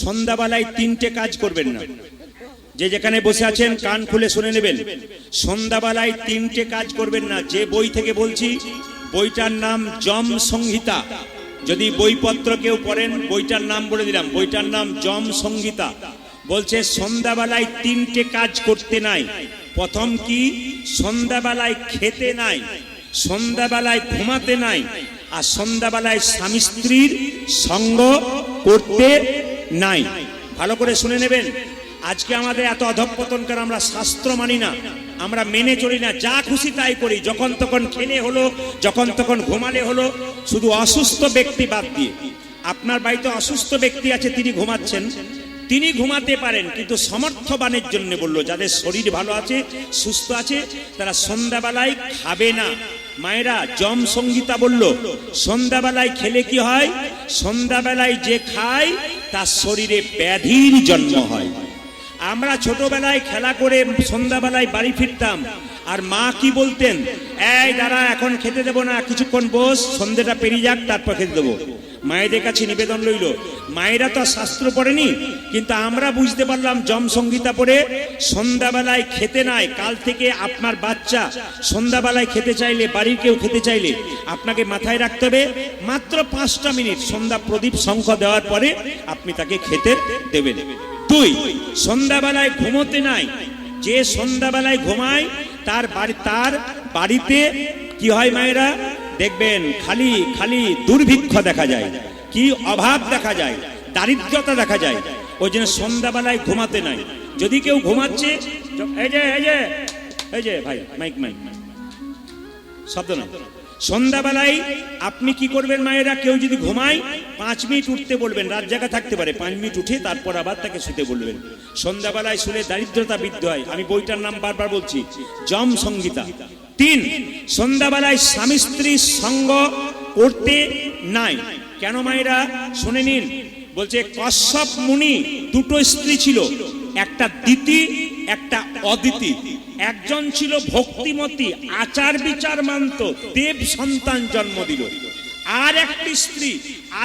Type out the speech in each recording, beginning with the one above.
সন্ধ্যাবেলায় তিনটে কাজ করবেন না। যে যেখানে বসে আছেন কান খুলে শুনে নেবেন, সন্ধ্যাবেলায় তিনটে কাজ করবেন না। যে বই থেকে বলছি, বইটার নাম যম সংহিতা। যদি বইপত্র কেউ পড়েন, বইটার নাম বলে দিলাম, বইটার নাম যম সংহিতা। বলছে সন্ধ্যাবেলায় তিনটে কাজ করতে নাই। প্রথম কি? সন্ধ্যাবেলায় খেতে নাই, সন্ধ্যাবেলায় ঘুমাতে নাই, আর সন্ধ্যাবেলায় স্বামী স্ত্রীর সঙ্গ করতে নাই। ভালো করে শুনে নেবেন। আজকে আমাদের এত অধঃপতন কারণ আমরা শাস্ত্র মানি না, আমরা মেনে চলি না, যা খুশি তাই করি। যখন তখন খেলে হলো, যখন তখন ঘুমালে হলো। শুধু অসুস্থ ব্যক্তি বাদ দিয়ে। আপনার বাড়িতে অসুস্থ ব্যক্তি আছে, তিনি ঘুমাচ্ছেন, তিনি ঘুমাতে পারেন, কিন্তু সমর্থবানের জন্য বললো, যাদের শরীর ভালো আছে, সুস্থ আছে, তারা সন্ধ্যাবেলায় খাবে না। মায়েরা যম সংহিতা বলল, সন্ধ্যাবেলায় খেলে কি হয়? সন্ধ্যাবেলায় যে খায় তার শরীরে ব্যাধির জন্ম হয়। আমরা ছোটবেলায় খেলা করে সন্ধ্যাবেলায় বাড়ি ফিরতাম, আর মা কি বলতেন? এই দাঁড়া, এখন খেতে দেবো না, কিছুক্ষণ বস, সন্ধ্যেটা পেরিয়ে যাক, তারপর খেতে দেবো। মায়েদের কাছে নিবেদন রইল। মায়েরা তো শাস্ত্র পড়েনি, কিন্তু আমরা বুঝতে পারলাম যম সংহিতা পড়ে সন্ধ্যাবেলায় খেতে নাই। কাল থেকে আপনার বাচ্চা সন্ধ্যাবেলায় খেতে চাইলে, বাড়ির কেউ খেতে চাইলে, আপনাকে মাথায় রাখতে হবে মাত্র 5টা মিনিট সন্ধ্যা প্রদীপ শঙ্খ দেওয়ার পরে আপনি তাকে খেতে দেবেন। 2, সন্ধ্যাবেলায় ঘুমোতে নাই। যে সন্ধ্যাবেলায় ঘুমায় তার বাড়িতে কি হয় মায়েরা? দেখবেন খালি খালি দুর্ভিক্ষ দেখা যায়, কি অভাব দেখা যায়, দারিদ্রতা দেখা যায়। ওই জন্য সন্ধ্যাবেলায় ঘুমাতে নাই। যদি কেউ ঘুমাচ্ছে, এই যে ভাই মাইক শব্দ না, সন্ধ্যাবেলায় আপনি কি করবেন মায়েরা? কেউ যদি ঘুমায় 5 মিনিট উঠতে বলবেন, রাত জায়গা থাকতে পারে, 5 মিনিট উঠে তারপর আবার তাকে শুতে বলবেন। সন্ধ্যাবেলায় শুলে দারিদ্রতা বৃদ্ধি হয়। আমি বইটার নাম বারবার বলছি, যম সংহিতা। 3, সন্ধ্যাবেলায় স্বামী স্ত্রীর সঙ্গ করতে নাই। কেন মায়েরা? শুনে নিন। বলছে কশ্যপ মুনি 2টো স্ত্রী ছিল, একটা দিতি, একটা অদিতি। একজন ছিল ভক্তিমতী, আচার বিচার মানত, দেব সন্তান জন্ম দিল। আর একটি স্ত্রী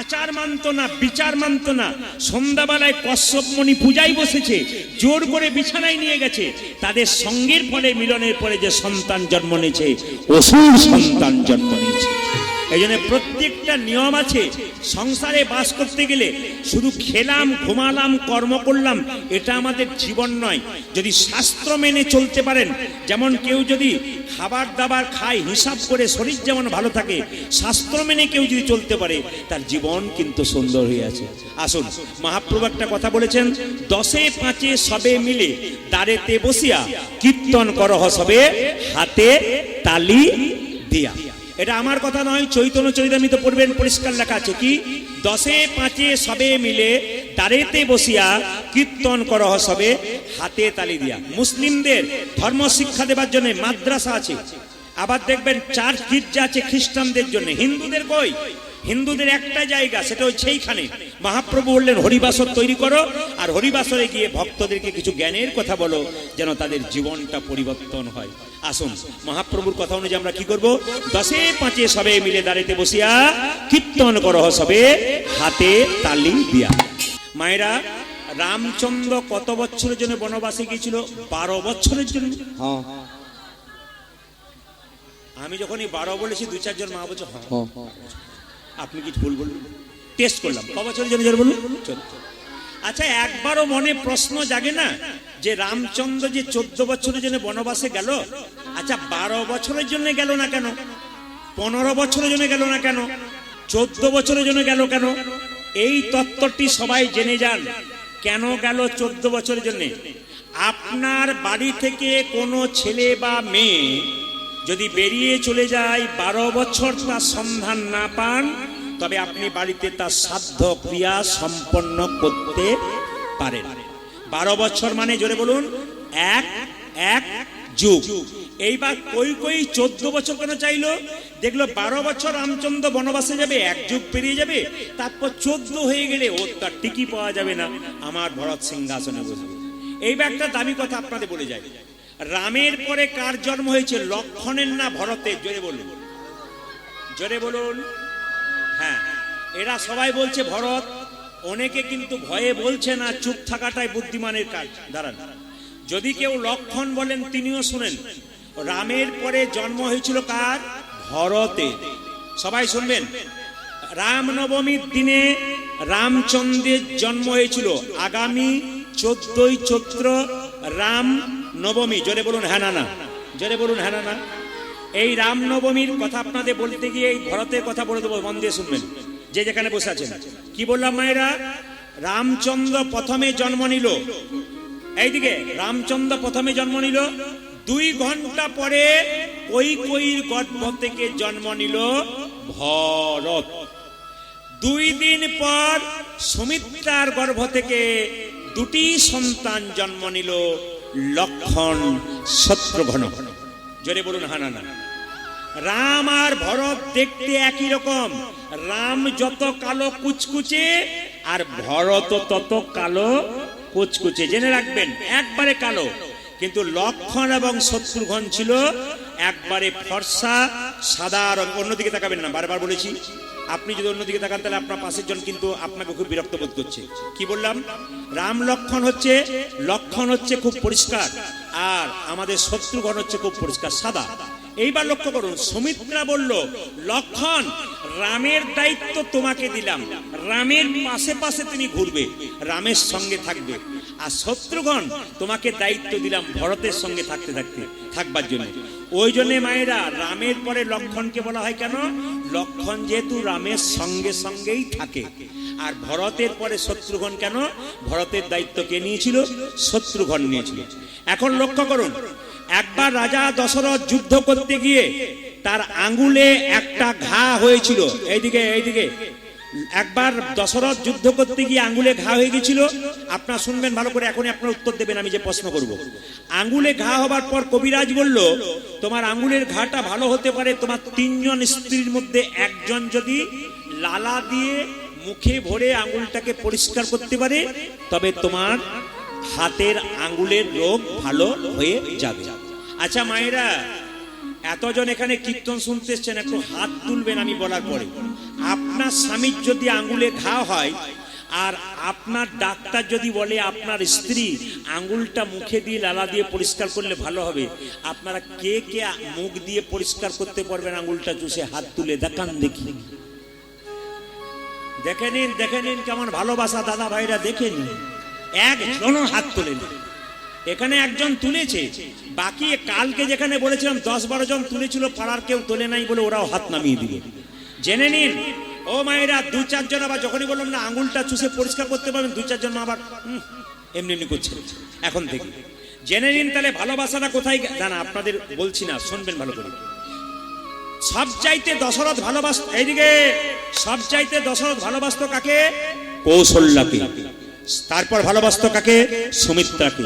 আচার মানত না, বিচার মানত না। সন্ধ্যাবেলায় কশ্যপ মুনি পূজায় বসেছে, জোর করে বিছানায় নিয়ে গেছে। তাদের সঙ্গের ফলে, মিলনের পরে যে সন্তান জন্ম নিয়েছে, অসুর সন্তান জন্ম নিয়েছে। এই জন্য প্রত্যেকটা নিয়ম আছে। সংসারে বাস করতে গেলে শুধু খেলাম, ঘুমালাম, কর্ম করলাম, এটা আমাদের জীবন নয়। যদি শাস্ত্র মেনে চলতে পারেন, যেমন কেউ যদি খাবার দাবার খায় হিসাব করে, শরীর যেমন ভালো থাকে, শাস্ত্র মেনে কেউ যদি চলতে পারে, তার জীবন কিন্তু সুন্দর হয়ে আছে। আসুন, মহাপ্রভু একটা কথা বলেছেন, 10এ 5এ সবে মিলে দ্বারেতে বসিয়া কীর্তন করহ সবে, হাতে তালি দিয়া। এটা আমার কথা নয়, চৈতন্য চরিতামৃত পড়বেন, পরিষ্কার লেখা আছে কি? 10এ 5এ সবে মিলে দ্বারেতে বসিয়া কীর্তন করহ সবে, হাতে তালি দিয়া। মুসলিমদের ধর্ম শিক্ষা দেবার জন্য মাদ্রাসা আছে। আবার দেখবেন চার্চ গির্জা আছে খ্রিস্টানদের জন্য। হিন্দুদের কই? হিন্দুদের একটা জায়গা, সেটা হচ্ছে সেইখানে। মহাপ্রভু বললেন হরিবাসর তৈরি করো, আর হরিবাসরে গিয়ে ভক্তদেরকে কিছু জ্ঞানের কথা বলো, যেন তাদের জীবনটা পরিবর্তন হয়। আসুন, মহাপ্রভুর কথা অনুযায়ী আমরা কি করব? 10এ 5এ সবে মিলে দাঁড়িতে বসিয়া কীর্তন করহ সবে, হাতে তালি দিয়া। মায়েরা, রামচন্দ্র কত বছরের জন্য বনবাসে গিয়েছিল? 12 বছরের জন্য। আমি যখনই 12 বলেছি, 2-4 জন মা বলছে হ্যাঁ। আপনি কি ভুল বললেন? টেস্ট করলাম, ক বছরের জন্য বলুন? আচ্ছা, একবারও মনে প্রশ্ন জাগে না যে রামচন্দ্র যে 14 বছরের জন্য বনবাসে গেল, আচ্ছা 12 বছরের জন্য গেল না কেন? 15 বছরের জন্য গেল না কেন? 14 বছরের জন্য গেল কেন? এই তত্ত্বটি সবাই জেনে যান। কেন গেল 14 বছরের জন্য? আপনার বাড়ি থেকে কোনো ছেলে বা মেয়ে যদি বেরিয়ে চলে যায়, 12 বছর তার সন্ধান না পান, তবে আপনি বাড়িতে তার শ্রাদ্ধ ক্রিয়া সম্পন্ন করতে পারেন। 12 বছর মানে জোরে বলুন, এক যুগ। এইবার কই 14 বছর কেন চাইলো? দেখলো 12 বছর রামচন্দ্র বনবাসে যাবে, 1 যুগ পেরিয়ে যাবে, তারপর 14 হয়ে গেলে ওর তার টিকি পাওয়া যাবে না, আমার ভরত সিংহাসনে বসবে। এইবার একটা দামি কথা আপনাদের বলে যায়, রামের পরে কার জন্ম হয়েছে? লক্ষণের না ভরতের? জোরে বলুন, জোরে বলুন। হ্যাঁ, এরা সবাই বলছে ভরত, অনেকে কিন্তু ভয়ে বলছে না, চুপ থাকাটাই বুদ্ধিমানের কাজ। দাঁড়ান, যদি কেউ লক্ষণ বলেন তিনিও শুনেন। রামের পরে জন্ম হয়েছিল কার? ভরতে। সবাই শুনবেন, রামনবমীর দিনে রামচন্দ্রের জন্ম হয়েছিল। আগামী 14ই চৈত্র রাম নবমী। জোরে বলুন হ্যাঁ না না, জোরে বলুন হ্যাঁ না না। এই রামনবমীর কথা আপনাদের বলতে গিয়ে এই ভরতের কথা বলে দেবো, মন দিয়ে শুনবেন যে যেখানে বসে আছেন। কি বললাম মায়েরা? রামচন্দ্র প্রথমে জন্ম নিল, এইদিকে রামচন্দ্র প্রথমে জন্ম নিল। 2 ঘন্টা পরে কৈকেয়ীর গর্ভ থেকে জন্ম নিল ভরত। 2 দিন পর সুমিত্রার গর্ভ থেকে 2টি সন্তান জন্ম নিল, লক্ষণ, শত্রুঘ্ন। জোরে বলুন হ্যাঁ না না। রাম আর ভরত দেখতে একই রকম। রাম যত কালো কুচকুচে আর ভরত তত কালো কুচকুচে। জেনে রাখবেন, একবারে কালো। কিন্তু লক্ষণ এবং শত্রুঘ্ন ছিল একবারে ফর্সা সাদা রং। অন্যদিকে তাকাবেন না, বারবার বলেছি। আপনি যদি অন্যদিকে তাকান তাহলে আপনার পাশের জন কিন্তু আপনাকে খুব বিরক্ত বোধ করছে। কি বললাম? রাম লক্ষণ হচ্ছে খুব পরিষ্কার, আর আমাদের শত্রুঘ্ন হচ্ছে খুব পরিষ্কার সাদা। এইবার লক্ষ্য করুন, সুমিত্রা বলল, লক্ষণ, রামের দায়িত্ব তোমাকে দিলাম, রামের পাশে পাশে তুমি ঘুরবে, রামের সঙ্গে থাকবে। আর শত্রুঘ্ন, তোমাকে দায়িত্ব দিলাম ভরতের সঙ্গে থাকবার জন্য। ওই জন্য মায়েরা রামের পরে লক্ষণকে বলা হয় কেন? লক্ষণ যেহেতু রামের সঙ্গে সঙ্গেই থাকে। আর ভরতের পরে শত্রুঘ্ন কেন? ভরতের দায়িত্ব কে নিয়েছিল? শত্রুঘ্ন নিয়েছিল। এখন লক্ষ্য করুন, একবার রাজা দশরথ যুদ্ধ করতে গিয়ে তার আঙ্গুলে একটা ঘা হয়েছিল। এইদিকে একবার দশরথ যুদ্ধ করতে গিয়ে আঙ্গুলে ঘা হয়ে গেছিল। আপনারা শুনবেন ভালো করে, এখনই আপনারা উত্তর দেবেন আমি যে প্রশ্ন করব। আঙ্গুলে ঘা হবার পর কবিরাজ বলল, তোমার আঙ্গুলের ঘাটা ভালো হতে পারে তোমার 3 জন স্ত্রীর মধ্যে একজন যদি লালা দিয়ে মুখে ভরে আঙ্গুলটাকে পরিষ্কার করতে পারে, তবে তোমার হাতের আঙ্গুলের রোগ ভালো হয়ে যাবে। আচ্ছা মায়েরা, এতজন এখানে কীর্তন শুনতে এসছেন, একটু হাত তুলবেন আমি বলার পরে। আপনার স্বামীর যদি আঙ্গুলে ঘা হয় আর আপনার ডাক্তার যদি বলে আপনার স্ত্রী আঙ্গুলটা মুখে দিয়ে লালা দিয়ে পরিষ্কার করলে ভালো হবে, আপনারা কে কে মুখ দিয়ে পরিষ্কার করতে পারবেন আঙ্গুলটা চুষে? হাত তুলে দেখান দেখি। দেখে নিন কেমন ভালোবাসা দাদা ভাইরা, দেখে নিন। একজনও হাত তোলেন। এখানে একজন তুলেছে, বাকি কালকে যেখানে বলেছিলাম 10-12 জন তুলেছিল, পাড়ার কেউ তোলে নাই বলে ওরাও হাত নামিয়ে দিবে। জেনে নিন ও মায়েরা, 2-4 জন আবার যখনই বললাম না আঙ্গুলটা চুষে পরিষ্কার করতে পারবেন, 2-4 জন আবার এমনি করছে। এখন থেকে জেনে নিন তাহলে ভালোবাসাটা কোথায়। জানা আপনাদের বলছি না, শুনবেন ভালো করে। সবচাইতে দশরথ ভালোবাসত, এইদিকে সবচাইতে দশরথ ভালোবাসত কাকে? কৌশল্যাকে। তারপর ভালোবাসত কাকে? সুমিত্রাকে।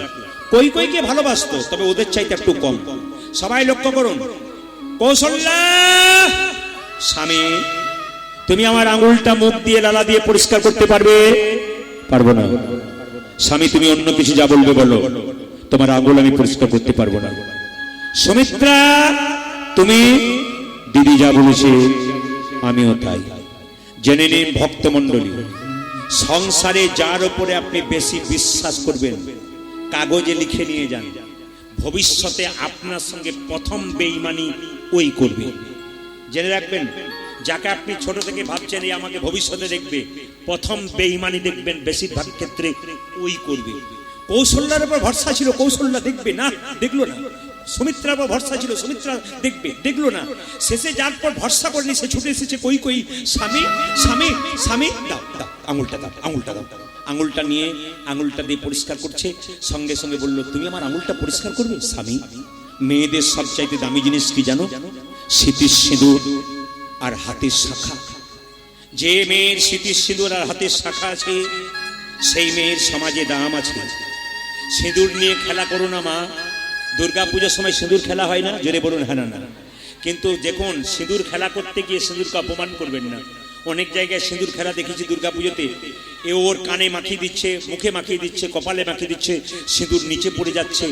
কৈকেয়ীকে ভালোবাসত, তবে ওদের চাইতে একটু কম। সবাই লক্ষ্য করুন, কৌশল্যা, স্বামী তুমি আমার আঙ্গুলটা মুখ দিয়ে লালা দিয়ে পরিষ্কার করতে পারবে? পারবো না। স্বামী তুমি অন্য কিছু যা বলবে বলো, তোমার আঙ্গুল আমি পরিষ্কার করতে পারবো না। সুমিত্রা তুমি দিদি যা বলেছে আমিও তাই। জেনে নিন ভক্তমণ্ডলী, সংসারে যার উপরে আপনি বেশি বিশ্বাস করবেন কাগজে লিখে নিয়ে যান, ভবিষ্যতে আপনার সঙ্গে প্রথম বেঈমানি ওই করবে। জেনে রাখবেন, যাকে আপনি ছোট থেকে ভাবছেন এই আমাকে ভবিষ্যতে দেখবে, প্রথম বেঈমানি দেখবেন বেশিরভাগ ক্ষেত্রে ওই করবে। কৌশল্যার উপর ভরসা ছিল, কৌশল্যা দেখবে না, দেখলো না। সুমিত্রার উপর ভরসা ছিল, সুমিত্রা দেখবে, দেখলো না। শেষে যার পর ভরসা করেনি সে ছুটে এসেছে কৈকেয়ী, স্বামী স্বামী স্বামী দাও দাও আঙুলটা দাও, আঙুলটা দাও। আঙুলটা নিয়ে আঙুলটা দিয়ে পরিষ্কার করছে, সঙ্গে সঙ্গে বলল, তুমি আমার আঙুলটা পরিষ্কার করবে? স্বামী, মেয়েদের সবচাইতে দামি জিনিস কি জানো? স্মৃতির সিঁদুর আর হাতের শাখা। যে মেয়ের স্মৃতির সিঁদুর আর হাতের শাখা আছে সেই মেয়ের সমাজে দাম আছে। সিঁদুর নিয়ে খেলা করো না মা। দুর্গাপূজার সময় সিঁদুর খেলা হয় না? জোরে বলুন হ্যাঁ না না। কিন্তু দেখুন, সিঁদুর খেলা করতে গিয়ে সিঁদুরকে অপমান করবেন না। অনেক জায়গায় সিঁদুর খেলা দেখেছি দুর্গাপুজোতে, এ ওর কানে মাখিয়ে দিচ্ছে, মুখে মাখিয়ে দিচ্ছে, কপালে মাখিয়ে দিচ্ছে, সিঁদুর নিচে পড়ে যাচ্ছে।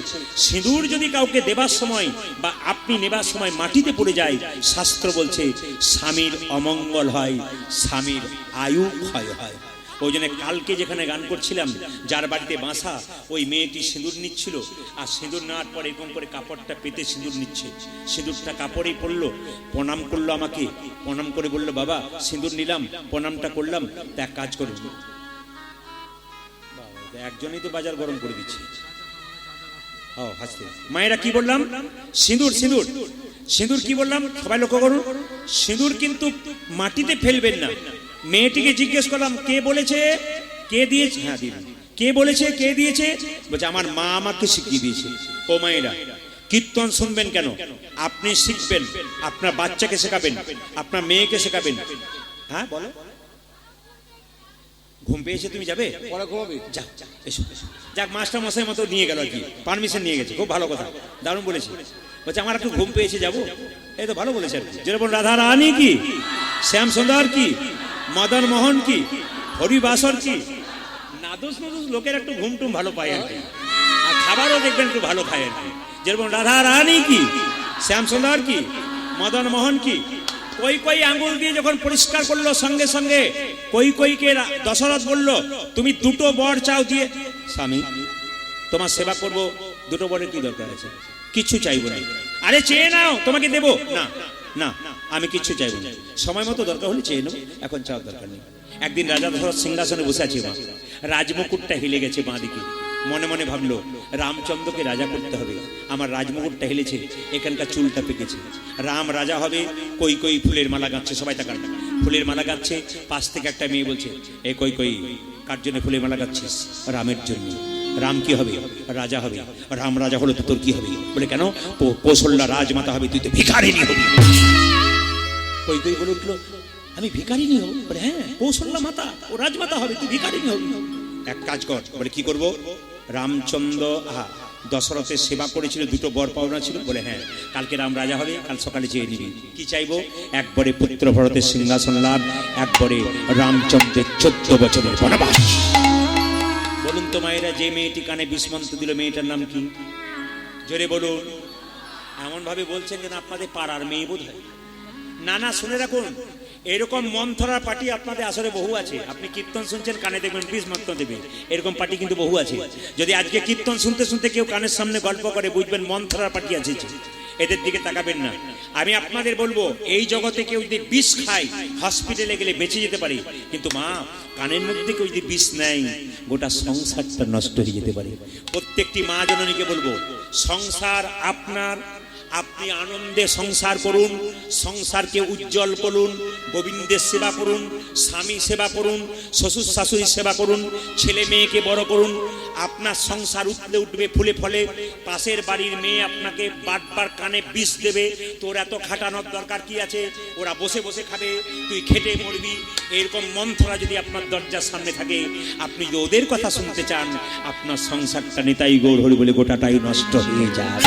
সিঁদুর যদি কাউকে দেবার সময় বা আপনি নেবার সময় মাটিতে পড়ে যায়, শাস্ত্র বলছে স্বামীর অমঙ্গল হয়, স্বামীর আয়ু ক্ষয় হয়। ওই জন্য কালকে যেখানে গান করছিলাম, যার বাড়িতে বাসা, ওই মেয়েটি সিঁদুর নিচ্ছিল, আর সিঁদুর নেওয়ার পর এরকম করে কাপড়টা পেতে সিঁদুর নিচ্ছে। সিঁদুরটা কাপড়েই পড়লো, প্রণাম করলো আমাকে, প্রণাম করে বললো বাবা সিঁদুর নিলাম, প্রণামটা করলাম, তা এক কাজ করুন। একজনই তো বাজার গরম করে দিচ্ছে। ও হাসতে, মায়েরা কি বললাম? সিঁদুর, সিঁদুর, সিঁদুর কি বললাম সবাই লক্ষ্য করুন। সিঁদুর কিন্তু মাটিতে ফেলবেন না। মেয়েটিকে জিজ্ঞেস করলাম কে বলেছে, কে দিয়েছে? হ্যাঁ দিদি। কে বলেছে, কে দিয়েছে? বলছে আমার মা আমাকে শিখিয়ে দিয়েছে। ও মায়েরা, কীর্তন শুনবেন কেন? আপনি শিখবেন, আপনার বাচ্চাকে শেখাবেন, আপনার মেয়েকে শেখাবেন। হ্যাঁ বলো, ঘুম পেয়েছে তুমি যাবে? যাক এসো, যাক মাস্টার মশাই মতো নিয়ে গেল আর কি, পারমিশন নিয়ে গেছে, খুব ভালো কথা, দারুণ বলেছে। বলছে আমার একটু ঘুম পেয়েছে যাবো। এই তো ভালো বলেছে আর কি। যেরকম রাধা রানী কি, শ্যাম সুন্দর কি, মদন মোহন কি, হরিবাসর কি, নাদুস নাদুস লোকের একটু ঘুম টুম ভালো পায় আর কি, আর খাবারও দেখবেন একটু ভালো খায় আর কি। যেরকম রাধা রানী কি, শ্যাম সুন্দর কি, মদন মোহন কি, কই কই আঙ্গুল দিয়ে যখন পরিষ্কার করলো, সঙ্গে সঙ্গে কই কইকে দশরথ বলল তুমি দুটো বর চাও দিয়ে, স্বামী তোমার সেবা করব, দুটো বরের কি দরকার আছে? কিছু চাইবো না। আরে চেয়ে নাও, তোমাকে দেবো না। না আমি কিচ্ছু চাইবো না, সময় মতো দরকার হলে চেয়ে নেবো, এখন চাওয়ার দরকার নেই। একদিন রাজা দশরথ সিংহাসনে বসে আছে, মা রাজমুকুটটা হিলে গেছে বাঁ দিকে। মনে মনে ভাবলো রামচন্দ্রকে রাজা করতে হবে, আমার রাজমুকুটটা হেলেছে, এখানকার চুলটা পেকেছে, রাম রাজা হবে। কই কই ফুলের মালা গাচ্ছে, সবাই তাকান, ফুলের মালা গাচ্ছে। পাশ থেকে একটা মেয়ে বলছে এ কই কই কার জন্য ফুলের মালা গাচ্ছিস? রামের জন্য। রাম কি হবে? রাজা হবে। রাম রাজা হলো তো তোর কি হবে? বলে কেন? কৌশল্যা রাজমাতা হবে, তুই তো ভিখারিনী হবি। কই কই বলে উঠলো আমি ভিখারিনী হব? বলে হ্যাঁ, কৌশল্যা মাতা ও রাজমাতা হবে, তুই ভিখারিনী হবি। এক কাজ কর। বলে কি করব? রামচন্দ্র দশরথের সেবা করেছিল, দুটো বর পাওনা ছিল। বলে হ্যাঁ, কালকে রাম রাজা হবে, কাল সকালে চেয়ে নিবি। কি চাইবো? একবারে পুত্র ভরতের সিংহাসন লাভ, একবারে রামচন্দ্রের 14 বছরের বনবাস। বলুন তো মায়েরা, যে মেয়েটি কানে বিস্মন্ত দিল, মেয়েটার নাম কি? জোরে বলুন। এমন ভাবে বলছেন যেন আপনাদের পাড়ার মেয়ে বোধ হয়। না না, শুনে রাখুন, এরকম মন্থরা পার্টি আপনাদের আসরে বহু আছে। আপনি কীর্তন শুনছেন, কানে দেখবেন বিস্মন্ত দেবে, এরকম পার্টি কিন্তু বহু আছে। যদি আজকে কীর্তন শুনতে শুনতে কেউ কানের সামনে গল্প করে, বুঝবেন মন্থরা পার্টি আছে, এদের দিকে তাকাবেন না। আমি আপনাদের বলবো, এই জগতে কেউ যদি বিষ খায়, হসপিটালে গেলে বেঁচে যেতে পারে, কিন্তু মা কানের মধ্যে কেউ যদি বিষ নেয়, গোটা সংসারটা নষ্ট হয়ে যেতে পারে। প্রত্যেকটি মা জননীকে বলবো, সংসার আপনার, আপনি আনন্দে সংসার করুন, সংসারকে উজ্জ্বল করুন, গোবিন্দের সেবা করুন, স্বামী সেবা করুন, শ্বশুর শাশুড়ির সেবা করুন, ছেলে মেয়েকে বড় করুন। আপনার সংসার উঠলে উঠবে, ফুলে ফলে। পাশের বাড়ির মেয়ে আপনাকে বারবার কানে বিষ দেবে, তোর এত খাটানোর দরকার কি আছে, ওরা বসে বসে খাবে, তুই খেটে মরবি। এরকম মন্ত্ররা যদি আপনার দরজার সামনে থাকে, আপনি যদি ওদের কথা শুনতে চান, আপনার সংসারটা নিতাই গৌর হরি বলে গোটাটাই নষ্ট হয়ে যায়।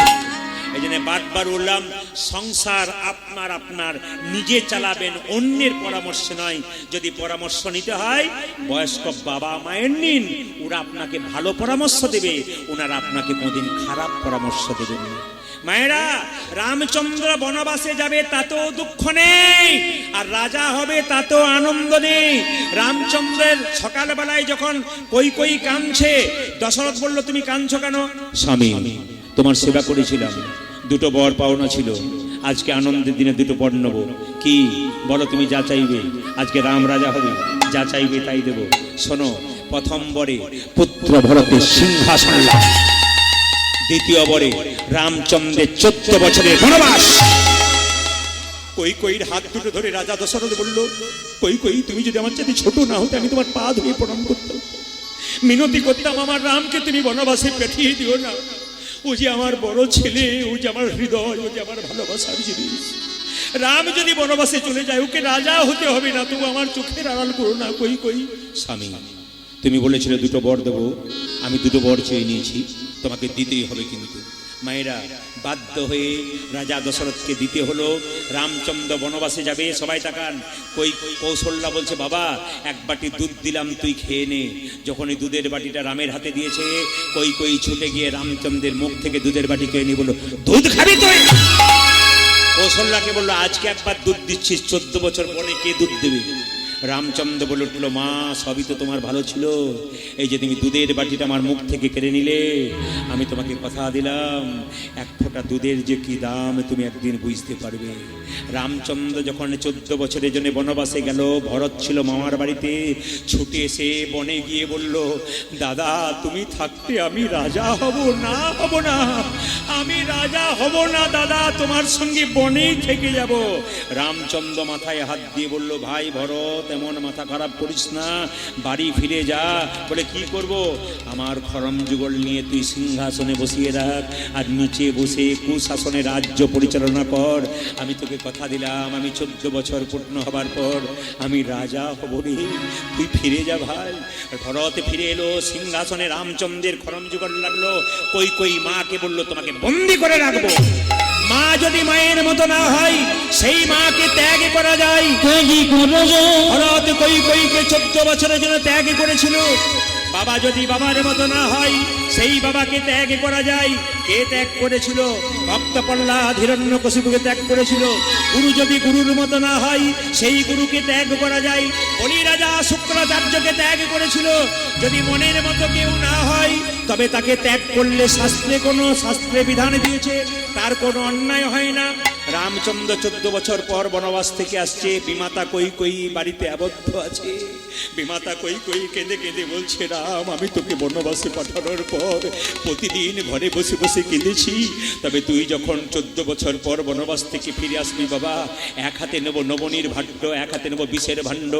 এই জন্য বারবার বললাম, সংসার আপনার আপনার নিজে চালাবেন, অন্যের পরামর্শ নয়। যদি পরামর্শ নিতে হয়, বয়স্ক বাবা মায়ের নিন, ওরা আপনাকে ভালো পরামর্শ দেবে, ওনারা আপনাকে কোনদিন খারাপ পরামর্শ দেবেন না। মায়েরা, রামচন্দ্র বনবাসে যাবে তাতেও দুঃখ নেই, আর রাজা হবে তাতেও আনন্দ নেই। রামচন্দ্রের সকালবেলায় যখন কই কই কাঁদছে, দশরথ বলল তুমি কাঁদছো কেন? স্বামী তোমার সেবা করেছিলাম, দুটো বর পাওনা ছিল, আজকে আনন্দের দিনে দুটো বর নেবো। কি বলো তুমি? যা চাইবে। আজকে রাম রাজা হবে, যা চাইবে তাই দেব। শোনো, প্রথম বরে পুত্র ভরতের সিংহাসন লাভ, দ্বিতীয় বরে রামচন্দ্রের 14 বছরের বনবাস। কই কইর হাত দুটো ধরে রাজা দশরথ বলল, কই কই তুমি যদি আমার চাইতে ছোট না হতে, আমি তোমার পা ধুয়ে প্রণাম করতাম, মিনতি করতাম, আমার রামকে তুমি বনবাসে পাঠিয়ে দিও না। ও যে আমার বড় ছেলে, ও যে আমার হৃদয়, ও যে আমার ভালোবাসার জিনিস। রাম যদি বনবাসে চলে যায়, ওকে রাজা হতে হবে না, তবু আমার চোখের আড়াল করো না। কই কই স্বামী তুমি বলেছিলে দুটো বর দেবো, আমি দুটো বর চেয়ে নিয়েছি, তোমাকে দিতেই হবে। কিন্তু মায়েরা, বাধ্য হয়ে রাজা দশরথকে দিতে হলো। রামচন্দ্র বনবাসে যাবে। সবাই তাকান। কই কৌশল্যা বলছে, বাবা এক বাটি দুধ দিলাম, তুই খেয়ে নে। যখন এই দুধের বাটিটা রামের হাতে দিয়েছে, কই কই ছুটে গিয়ে রামচন্দ্রের মুখ থেকে দুধের বাটি খেয়ে নিয়ে বলল, দুধ খাবি তুই? কৌশল্যাকে বললো, আজকে একবার দুধ দিচ্ছিস, 14 বছর পরে কে দুধ দেবে? রামচন্দ্র বলে উঠলো, মা সবই তো তোমার ভালো ছিল, এই যে তুমি দুধের বাটিটা আমার মুখ থেকে কেড়ে নিলে, আমি তোমাকে কথা দিলাম এক ফোঁটা দুধের যে কি দাম তুমি একদিন বুঝতে পারবে। রামচন্দ্র যখন 14 বছরের জন্য বনবাসে গেল, ভরত ছিল মামার বাড়িতে, ছুটে এসে বনে গিয়ে বলল, দাদা তুমি থাকতে আমি রাজা হব না, হব না, আমি রাজা হব না দাদা, তোমার সঙ্গে বনেই থেকে যাব। রামচন্দ্র মাথায় হাত দিয়ে বলল, ভাই ভরত এমন মাথা খারাপ করিস না, বাড়ি ফিরে যা। বলে কি করব? আমার খরম যুগল নিয়ে তুই সিংহাসনে বসিয়ে রাখ, আর নিচে বসে কুশাসনে রাজ্য পরিচালনা কর। আমি তোকে কথা দিলাম, আমি 14 বছর পূর্ণ হবার পর আমি রাজা হব রে, তুই ফিরে যা ভাই। ভরত ফিরে এলো সিংহাসনে, রামচন্দ্রের খরম যুগল লাগলো। কই মাকে বলল, তোমাকে বন্দি করে রাখবো। মা যদি মায়ের মতো না হয়, সেই মাকে ত্যাগ করা যায়। ভরত কইকে 14 বছরের জন্য ত্যাগ করেছিল। বাবা যদি বাবার মতো না হয়, সেই বাবাকে ত্যাগ করা যায়। কে ত্যাগ করেছিল? ভক্ত প্রহ্লাদ হিরণ্যকশিপুকে ত্যাগ করেছিল। গুরু যদি গুরুর মতো না হয়, সেই গুরুকে ত্যাগ করা যায়। বলি রাজা শুক্রাচার্যকে ত্যাগ করেছিল। যদি মনের মতো কেউ না হয়, তবে তাকে ত্যাগ করলে শাস্ত্রে বিধান দিয়েছে, তার কোনো অন্যায় হয় না। রামচন্দ্র 14 বছর পর বনবাস থেকে আসছে। বিমাতা কই বাড়িতে আবদ্ধ আছে। বিমাতা কই কেঁদে কেঁদে বলছে, রাম আমি তোকে বনবাসে পাঠানোর পর প্রতিদিন ঘরে বসে বসে কেঁদেছি, তবে তুই যখন 14 বছর পর বনবাস থেকে ফিরে আসবি বাবা, এক হাতে নেব নবনীর ভাণ্ড, এক হাতে নেব বিষের ভাণ্ড।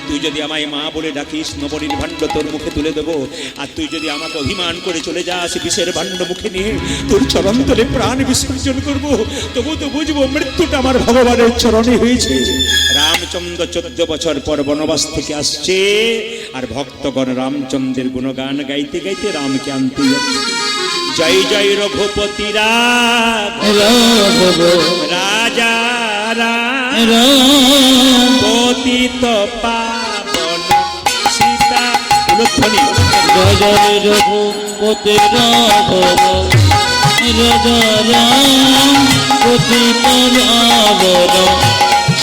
তুই যদি আমায় মা বলে ডাকিস, নবনীর ভাণ্ড তোর মুখে তুলে দেবো। আর তুই যদি আমাকে অভিমান করে চলে যাস, বিষের ভাণ্ড মুখে নিয়ে তোর চরণতলে প্রাণ বিসর্জন করবো। তবু তো বুঝবো মৃত্যুটা আমার ভগবানের চরণে হয়েছে। রামচন্দ্র 14 বছর পর বনবাস থেকে আসছে, আর ভক্তগণ রামচন্দ্রের গুণগান গাইতে গাইতে রামকে আনতে যাচ্ছে। জয় জয় রঘুপতি রাজা পতিত পাবন সীতা উলধ্বনি। জয় জয় রঘুপতি রাজা রাম পতিত পাবন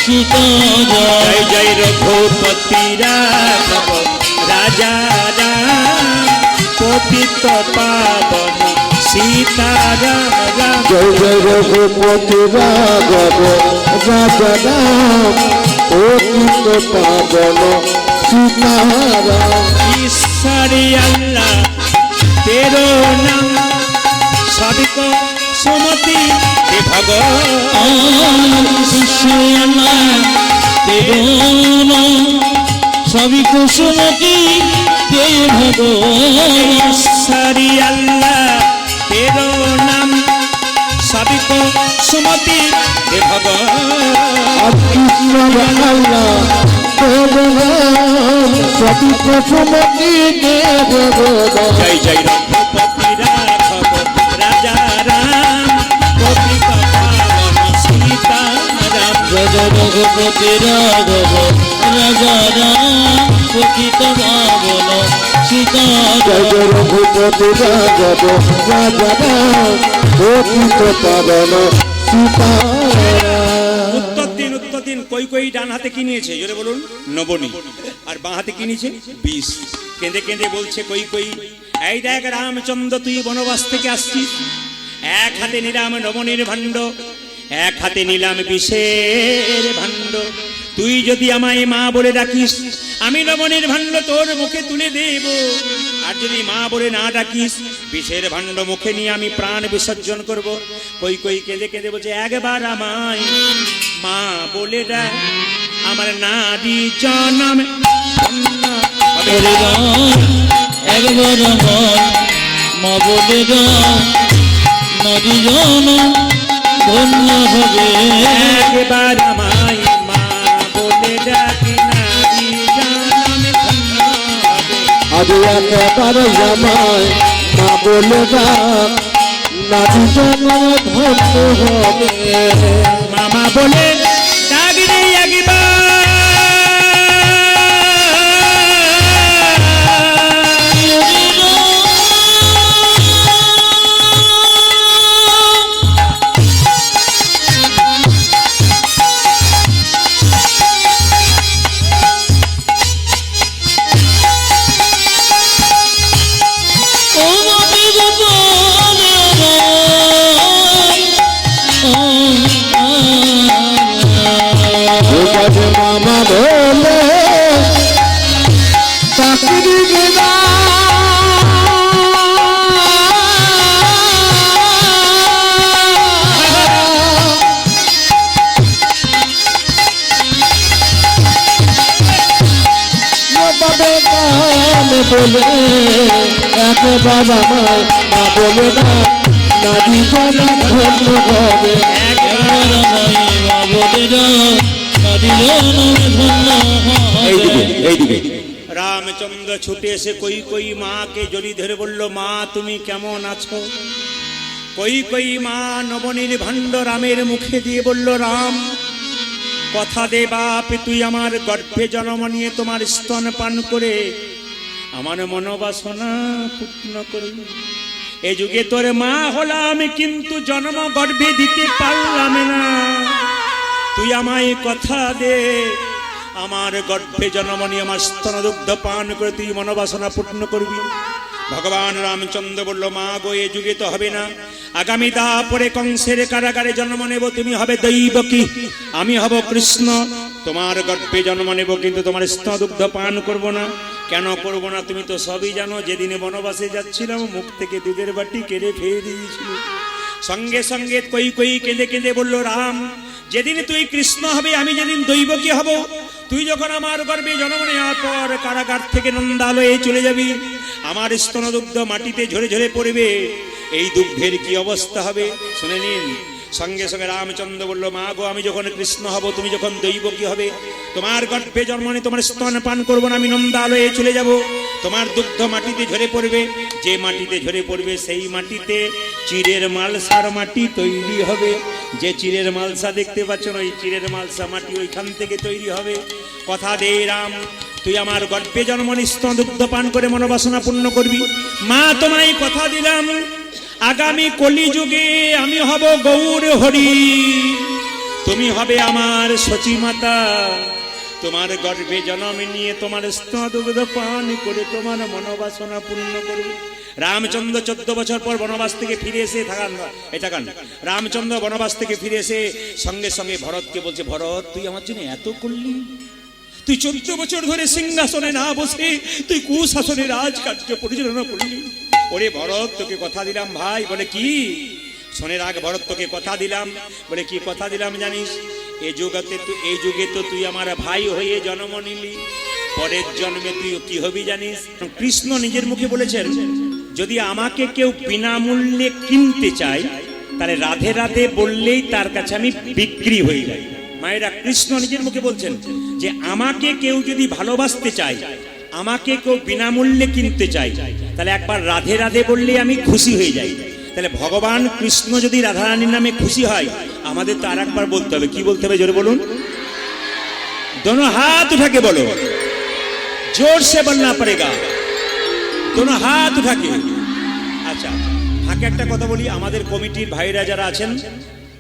সীতা। জয় জয় রঘুপতি রাজা রাম পতিত পাবন সীতারাম রাম। জয় জয় রঘুপতি রাজা রাম পতিত পাবন সীতারাম। ঈশ্বরী আল্লাহ তেরো নাম সবিকো সুমতি হে ভগবান। সবই কুসুমতি হে ভগবান। ঈশ্বরী আল্লাহ তেরো নাম সবিকো সুমতি হে ভগবান। কৃষ্ণ আল্লাহ সবই কুসুমতি হে ভগবান। জয় জয় রঘুপতি রাঘব রাজা রাম পতিত পাবন সীতারাম। জয় জয় রঘুপতি রাঘব রাজা রাম পতিত পাবন সীতারাম। জয় জয় রঘুপতি রাঘব রাজা রাম পতিত পাবন সীতারাম। উত্তর দিন কই ডান হাতে কি নিয়েছে জোরে বলুন? নবনী। আর বাঁ হাতে কি নিয়েছে? বিষ। কেঁদে কেঁদে বলছে কই এই দেখ রামচন্দ্র তুই বনবাস থেকে আসছিস, এক হাতে নিলাম নবনীর ভাণ্ড, এক হাতে নিলাম বিষের ভাণ্ড। তুই যদি আমায় মা বলে ডাকিস, আমি নবনীর ভাণ্ড তোর মুখে তুলে দেব। আর যদি মা বলে না ডাকিস, বিষের ভাণ্ড মুখে নিয়ে আমি প্রাণ বিসর্জন করব। কই কেঁদে কেঁদে বলছে, একবার আমায় মা বলে ডাক, আমার নারী জনম ধন্য হবে। একবার মা বলে নারী জন ধন্য হবে। একবার আমায় মা বলে ডাকি, নারী জনম ধন্য হবে। আজ একবার আমায় মা বলে ডাক, নারী জন্ম ধন্য হবে। মামা বলে ডাক রে একবার। বলে এক বাবা মায় মা বলে না নারী জনম ধন্য হবে একবার আমায় মা বলে দাও নারী জনম ধন্য হবে। এইদিকে রামচন্দ্র ছুটে এসে কই মাকে জড়িয়ে ধরে বলল, মা তুমি কেমন আছো? কই মা নবনীর ভাণ্ড রামের মুখে দিয়ে বলল, রাম কথা দে বাপ, তুই আমার গর্ভে জন্ম নিয়ে তোমার স্তন পান করে আমার মনোবাসনা পূর্ণ করবি। এ যুগে তোর মা হলাম, কিন্তু জন্ম গর্ভে দিতে পারলাম না। তুই আমায় কথা দে, আমার গর্ভে জন্ম নিয়ে আমার স্তনদুগ্ধ পান করে তুই মনোবাসনা পূর্ণ করবি। ভগবান রামচন্দ্র বলল, মা গো এ যুগে তো হবে না, আগামী দাপরে কংসের কারাগারে জন্ম নেব, তুমি হবে দৈবকী, আমি হব কৃষ্ণ। তোমার গর্ভে জন্ম নেব, কিন্তু তোমার স্তনদুগ্ধ পান করব না। কেন করব না তুমি তো সবই জানো, যেদিনে বনবাসে যাচ্ছিলাম মুখ থেকে দুধের বাটি কেড়ে ফেলে দিয়েছিল। সঙ্গে সঙ্গে কই কেঁদে কেঁদে বলল, রাম যেদিন তুই কৃষ্ণ হবে, আমি যেদিন দৈবকী হব, তুই যখন আমার গর্ভে জন্ম নেওয়ার পর কারাগার থেকে নন্দালয়ে চলে যাবি, আমার স্তনদুগ্ধ মাটিতে ঝরে ঝরে পড়বে, এই দুগ্ধের কি অবস্থা হবে শুনে নিন। সঙ্গে সঙ্গে রামচন্দ্র বলল, মা গো আমি যখন কৃষ্ণ হব, তুমি যখন দৈবকী হবে, তোমার গর্ভে জন্ম নিয়ে তোমার স্তন পান করবো না, আমি নন্দালয়ে চলে যাব, তোমার দুগ্ধ মাটিতে ঝরে পড়বে, যে মাটিতে ঝরে পড়বে সেই মাটিতে চিরের মালসার মাটি তৈরি হবে। যে চিরের মালসা দেখতে পাচ্ছেন, ওই চিরের মালসা মাটি ওইখান থেকে তৈরি হবে। কথা দে রাম, তুই আমার গর্ভে জন্ম নিয়ে স্তনদুগ্ধ পান করে মনোবাসনা পূর্ণ করবি। মা তোমায় কথা দিলাম, আগামী কলিযুগে আমি হব গৌর হরি, তুমি হবে আমার সচী মাতা, তোমার গর্ভে জন্ম নিয়ে তোমার স্তনদুগ্ধ পান করে তোমার মনোবাসনা পূর্ণ করবে। রামচন্দ্র 14 বছর পর বনবাস থেকে ফিরে এসে রামচন্দ্র বনবাস থেকে ফিরে এসে সঙ্গে সঙ্গে ভরতকে বলছে, ভরত তুই আমার জন্য এত করলি, তুই 14 বছর ধরে সিংহাসনে না বসে তুই কুশাসনে রাজকার্য পরিচালনা করলি। ওরে ভরত তোকে কথা দিলাম ভাই। বলে কি? শোনে রাখ ভরত, তোকে কথা দিলাম। বলে কি কথা দিলাম জানিস? এই যুগে তো তুই আমার ভাই হয়ে জন্ম নিলি, পরের জন্মে তুই কি হবি জানিস? কৃষ্ণ নিজের মুখে বলেছেন, যদি আমাকে কেউ বিনামূল্যে কিনতে চায়, তাহলে রাধে রাধে বললেই তার কাছে আমি বিক্রি হয়ে যাই। মায়েরা, কৃষ্ণ নিজের মুখে বলছেন যে আমাকে কেউ যদি ভালোবাসতে চায়, আমাকে কেউ বিনামূল্যে কিনতে চায়, তাহলে একবার রাধে রাধে বললে আমি খুশি হয়ে যাই। তাহলে ভগবান কৃষ্ণ যদি রাধারানীর নামে খুশি হয়, আমাদের তো আর একবার বলতে হবে। কি বলতে হবে জোরে বলুন? दोनों हाथ उठा के बोलो, जोर से बोलना पड़ेगा, दोनों हाथ उठा के। আচ্ছা, ফাঁকে একটা কথা বলি, আমাদের কমিটির ভাইরা যারা আছেন,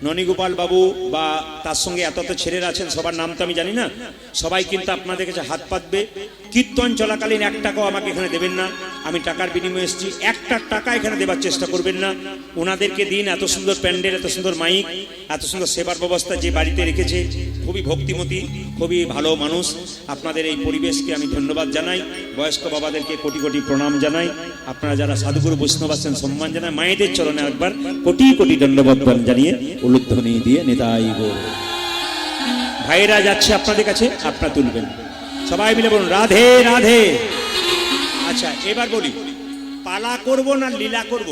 ননীগোপাল বাবু বা তার সঙ্গে এত ছেলেরা আছেন, সবার নাম তো আমি জানি না, সবাই কিন্তু আপনাদের কাছে হাত পাতবে। কীর্তন চলাকালীন 1 টাকাও আমাকে এখানে দেবেন না, আমি টাকার বিনিময়ে এসেছি, 1টা টাকা এখানে দেবার চেষ্টা করবেন না। ওনাদেরকে দিন, এত সুন্দর প্যান্ডেল, এত সুন্দর মাইক, এত সুন্দর সেবার ব্যবস্থা যে বাড়িতে রেখেছে, খুবই ভক্তিমতী, খুবই ভালো মানুষ। আপনাদের এই পরিবেশকে আমি ধন্যবাদ জানাই, বয়স্ক বাবাদেরকে কোটি কোটি প্রণাম জানাই, আপনারা যারা সাধুগুরু বৈষ্ণব আছেন সম্মান জানাই, মায়েদের চরণে একবার কোটি কোটি ধন্যবাদ জানিয়ে উলুধ্বনি দিয়ে নিতাই গৌর। ভাইরা যাচ্ছে আপনাদের কাছে, আপনারা তুলবেন, সবাই মিলে বলুন রাধে রাধে। আচ্ছা, এবার বলি, পালা করব না লীলা করব?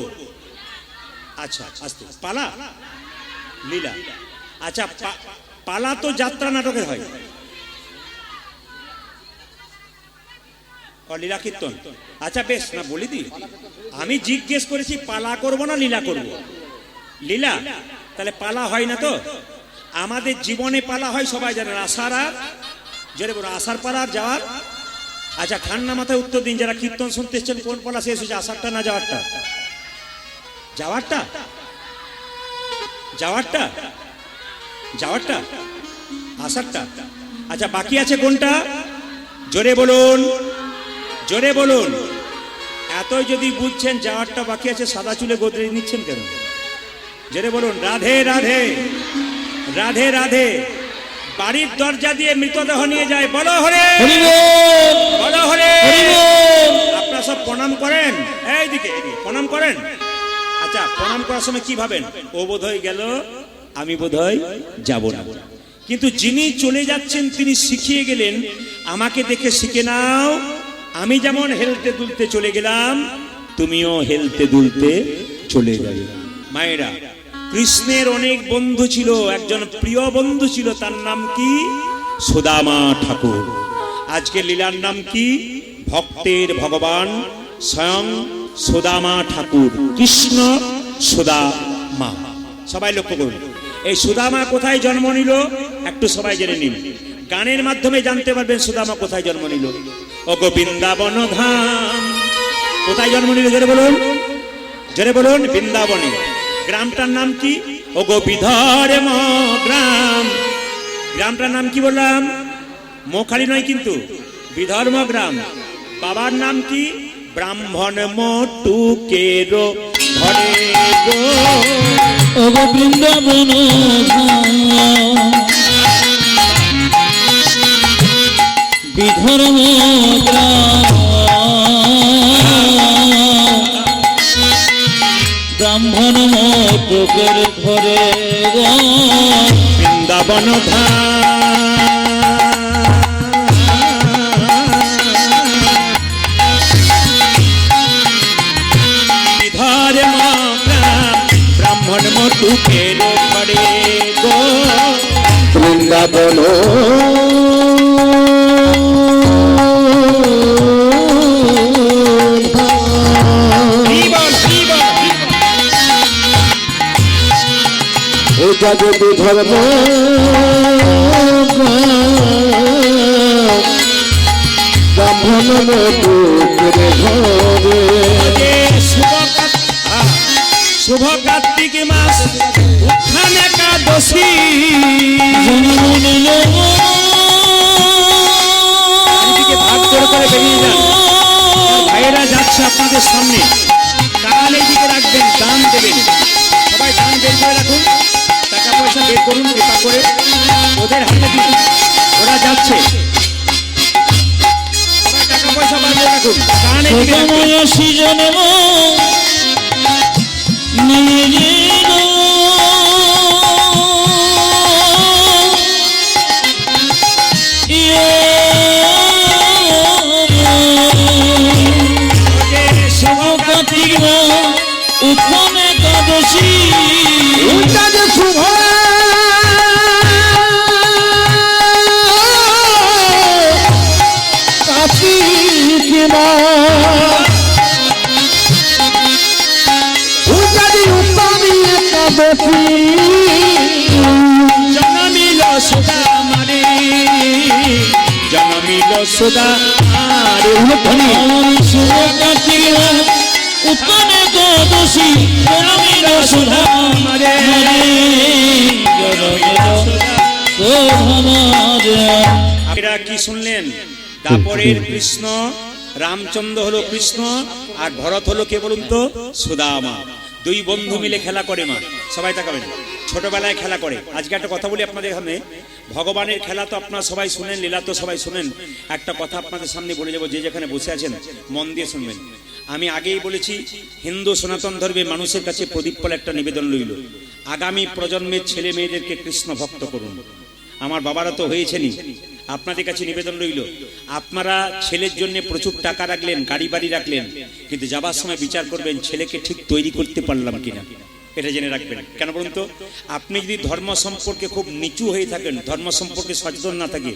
আচ্ছা আস্তে, পালা লীলা। আচ্ছা, পালা তো যাত্রা নাটকে হয়, লীলা কীর্তন। আচ্ছা বেশ, না বলি দি, আমি জিজ্ঞেস করেছি পালা করব না লীলা করব? লীলা। তাহলে পালা হয় না তো? আমাদের জীবনে পালা হয়, সবাই জানেন, আষাঢ় আর জোরে বলো, আষাঢ় পালা আর যাওয়ার। আচ্ছা, ঠান্ডা মাথায় উত্তর দিন, যারা কীর্তন শুনতে এসছেন, কোন পালা শেষ হয়েছে, আষাঢ়টা না যাওয়ারটা? যাওয়ারটা, যাওয়ারটা, যাওয়ারটা, আষাঢ়টা। আচ্ছা, বাকি আছে কোনটা? জোরে বলুন, জোরে বলুন। এতই যদি বুঝছেন যাওয়ারটা বাকি আছে, সাদা চুলে গোদরেজ নিচ্ছেন কেন? জোরে বলুন রাধে রাধে, রাধে রাধে। বাড়ির দরজা দিয়ে মৃতদেহ নিয়ে যায়, বলো হরে, বলো হরে। আপনারা সব প্রণাম করেন, এইদিকে প্রণাম করেন। আচ্ছা, প্রণাম করার সময় কি ভাবেন? ও বোধহয় গেল, আমি বোধহয় যাব না। কিন্তু যিনি চলে যাচ্ছেন তিনি শিখিয়ে গেলেন, আমাকে দেখে শিখে নাও, আমি যেমন হেলতে দুলতে চলে গেলাম, তুমিও হেলতে দুলতে চলে যাবে। মায়েরা, কৃষ্ণের অনেক বন্ধু ছিল, একজন প্রিয় বন্ধু ছিল, তার নাম কি? সুদামা ঠাকুর। আজকে লীলার নাম কি? ভক্তের ভগবান স্বয়ং সুদামা ঠাকুর, কৃষ্ণ সুদামা। সবাই লক্ষ্য করুন, এই সুদামা কোথায় জন্ম নিল একটু সবাই জেনে নিন। গানের মাধ্যমে জানতে পারবেন সুদামা কোথায় জন্ম নিল। ও গো বৃন্দাবন ধাম, কোথায় জন্ম নিল জোরে বলুন, জোরে বলুন। বৃন্দাবনে। গ্রামটার নাম কি? ও গো বিধর্ম গ্রাম। গ্রামটার নাম কি বললাম? মোখালি নয় কিন্তু, বিধর্ম গ্রাম। বাবার নাম কি? ব্রাহ্মণ মটুকের ঘরে গো। ও গো বৃন্দাবন বিধর্ম ব্রাহ্মণ মটুকের ঘরে গো। বৃন্দাবন বিধর্ম গ্রাম, ব্রাহ্মণ মটুকের ঘরে গো। বৃন্দাবন ও জগৎ ধর্ম ব্রাহ্মণ মটুকের ঘরে। শুভ কার্তিক মাস, উত্থান একাদশী। চারিদিকে ভাগ করে করে বেরিয়ে যান। ভাইয়েরা যাচ্ছে আপনাদের সামনে, কাল এই দিকে রাখবেন, দান দেবেন। সবাই দান বের করে রাখুন, টাকা পয়সা বের করুন কৃপা করে, ওদের হাতে দিন। ওরা যাচ্ছে, সবাই টাকা পয়সা বার করে রাখুন, দান এই দিকে রাখবেন। উত্থান একাদশী শুভ কার্তিক মাস জনমিল সুদা মারে, জনমিল সুদা মারে। শুভ কার্তিক উত্থান একাদশী জনমিল সুধা মারে। এরা কি শুনলেন? দাপরের কৃষ্ণ, রামচন্দ্র হলো কৃষ্ণ, আর ভরত হলো কে বলুন তো? সুদামা। দুই বন্ধু মিলে খেলা করে। মা সবাই তাকাবেন, ছোটবেলায় খেলা করে। আজকে একটা কথা বলি আপনাদের সামনে, ভগবানের খেলা তো আপনারা সবাই শুনেন, লীলা তো সবাই শুনেন। একটা কথা আপনাদের সামনে বলে যাবো, যে যেখানে বসে আছেন মন দিয়ে শুনবেন। আমি আগেই বলেছি, হিন্দু সনাতন ধর্মের মানুষের কাছে প্রদীপ ফল একটা নিবেদন রইল, আগামী প্রজন্মের ছেলে মেয়েদেরকে কৃষ্ণ ভক্ত করুন। আমার বাবারা তো হয়েছেনই, আপনাদের কাছে নিবেদন রইল, আপনারা ছেলের জন্য প্রচুর টাকা রাখলেন, গাড়ি বাড়ি রাখলেন, কিন্তু যাবার সময় বিচার করবেন ছেলেকে ঠিক তৈরি করতে পারলাম কিনা, এটা জেনে রাখবেন। কেন বলুন তো? আপনি যদি ধর্ম সম্পর্কে খুব নিচু হয়ে থাকেন, ধর্ম সম্পর্কে সচেতন না থাকে,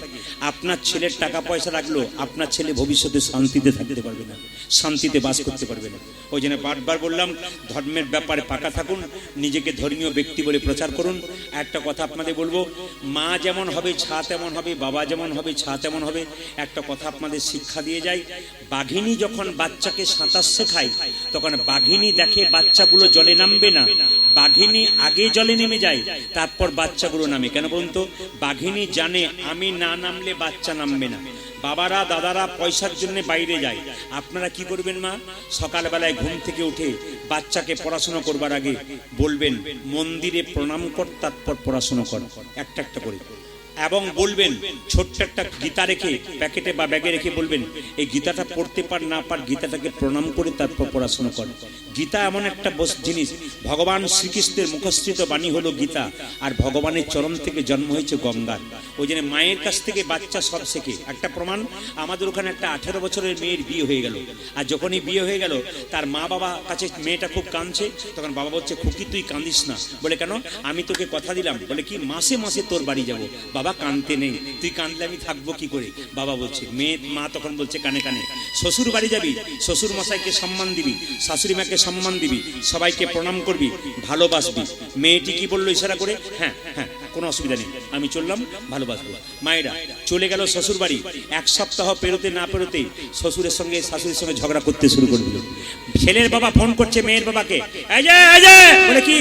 আপনার ছেলের টাকা পয়সা রাখলো, আপনার ছেলে ভবিষ্যতে শান্তিতে থাকতে পারবে না, শান্তিতে বাস করতে পারবে না। ওই জন্য বারবার বললাম, ধর্মের ব্যাপারে পাকা থাকুন, নিজেকে ধর্মীয় ব্যক্তি বলে প্রচার করুন। একটা কথা আপনাদের বলবো, মা যেমন হবে ছা তেমন হবে, বাবা যেমন হবে ছা তেমন হবে। একটা কথা আপনাদের শিক্ষা দিয়ে যায়, বাঘিনী যখন বাচ্চাকে সাঁতার শেখায়, তখন বাঘিনী দেখে বাচ্চাগুলো জলে নামবে না, বাঘিনী আগে জলে নেমে যায়, তারপর বাচ্চাগুলো নামে। কেন বলুন তো? বাঘিনী জানে আমি না নামলে বাচ্চা নামবে না। বাবারা দাদারা পয়সার জন্য বাইরে যায়, আপনারা কি করবেন? মা সকালবেলায় ঘুম থেকে উঠে বাচ্চাকে পড়াশোনা করবার আগে বলবেন, মন্দিরে প্রণাম কর, তারপর পড়াশোনা কর, একটা একটা করে। এবং বলবেন ছোট্ট একটা গীতা রেখে প্যাকেটে বা ব্যাগে রেখে বলবেন এই গীতাটা পড়তে পার না পার গীতাটাকে প্রণাম করে তারপর পড়াশোনা কর। গীতা এমন একটা জিনিস, ভগবান শ্রীকৃষ্ণের মুখস্থিত বাণী হলো গীতা, আর ভগবানের চরণ থেকে জন্ম হয়েছে গঙ্গার। ওই জন্য মায়ের কাছ থেকে বাচ্চা সব শেখে। একটা প্রমাণ, আমাদের ওখানে একটা 18 বছরের মেয়ের বিয়ে হয়ে গেল, আর যখনই বিয়ে হয়ে গেল তার মা বাবা কাছে মেয়েটা খুব কাঁদছে, তখন বাবা বলছে খুকি তুই কাঁদিস না। বলে কেন? আমি তোকে কথা দিলাম, বলে কি মাসে মাসে তোর বাড়ি যাব। বাবা কাঁদতে নেই, তুই কাঁদলে আমি থাকবো কি করে? বাবা বলছে, মা তখন বলছে কানে কানে, শ্বশুর বাড়ি যাবি, শ্বশুর মশাইকে সম্মান দিবি, শাশুড়ি মাকে সম্মান দিবি, সবাইকে প্রণাম করবি, ভালোবাসবি। মেয়েটি কি বললো ইশারা করে? হ্যাঁ হ্যাঁ, কোনো অসুবিধা নেই, আমি চললাম, ভালোবাসবো। মায়েরা চলে গেল শ্বশুর বাড়ি। 1 সপ্তাহ পেরোতে না পেরোতে শ্বশুরের সঙ্গে শাশুড়ির সঙ্গে ঝগড়া করতে শুরু করে দিল। ছেলের বাবা ফোন করছে মেয়ের বাবাকে, এই যে বলে কি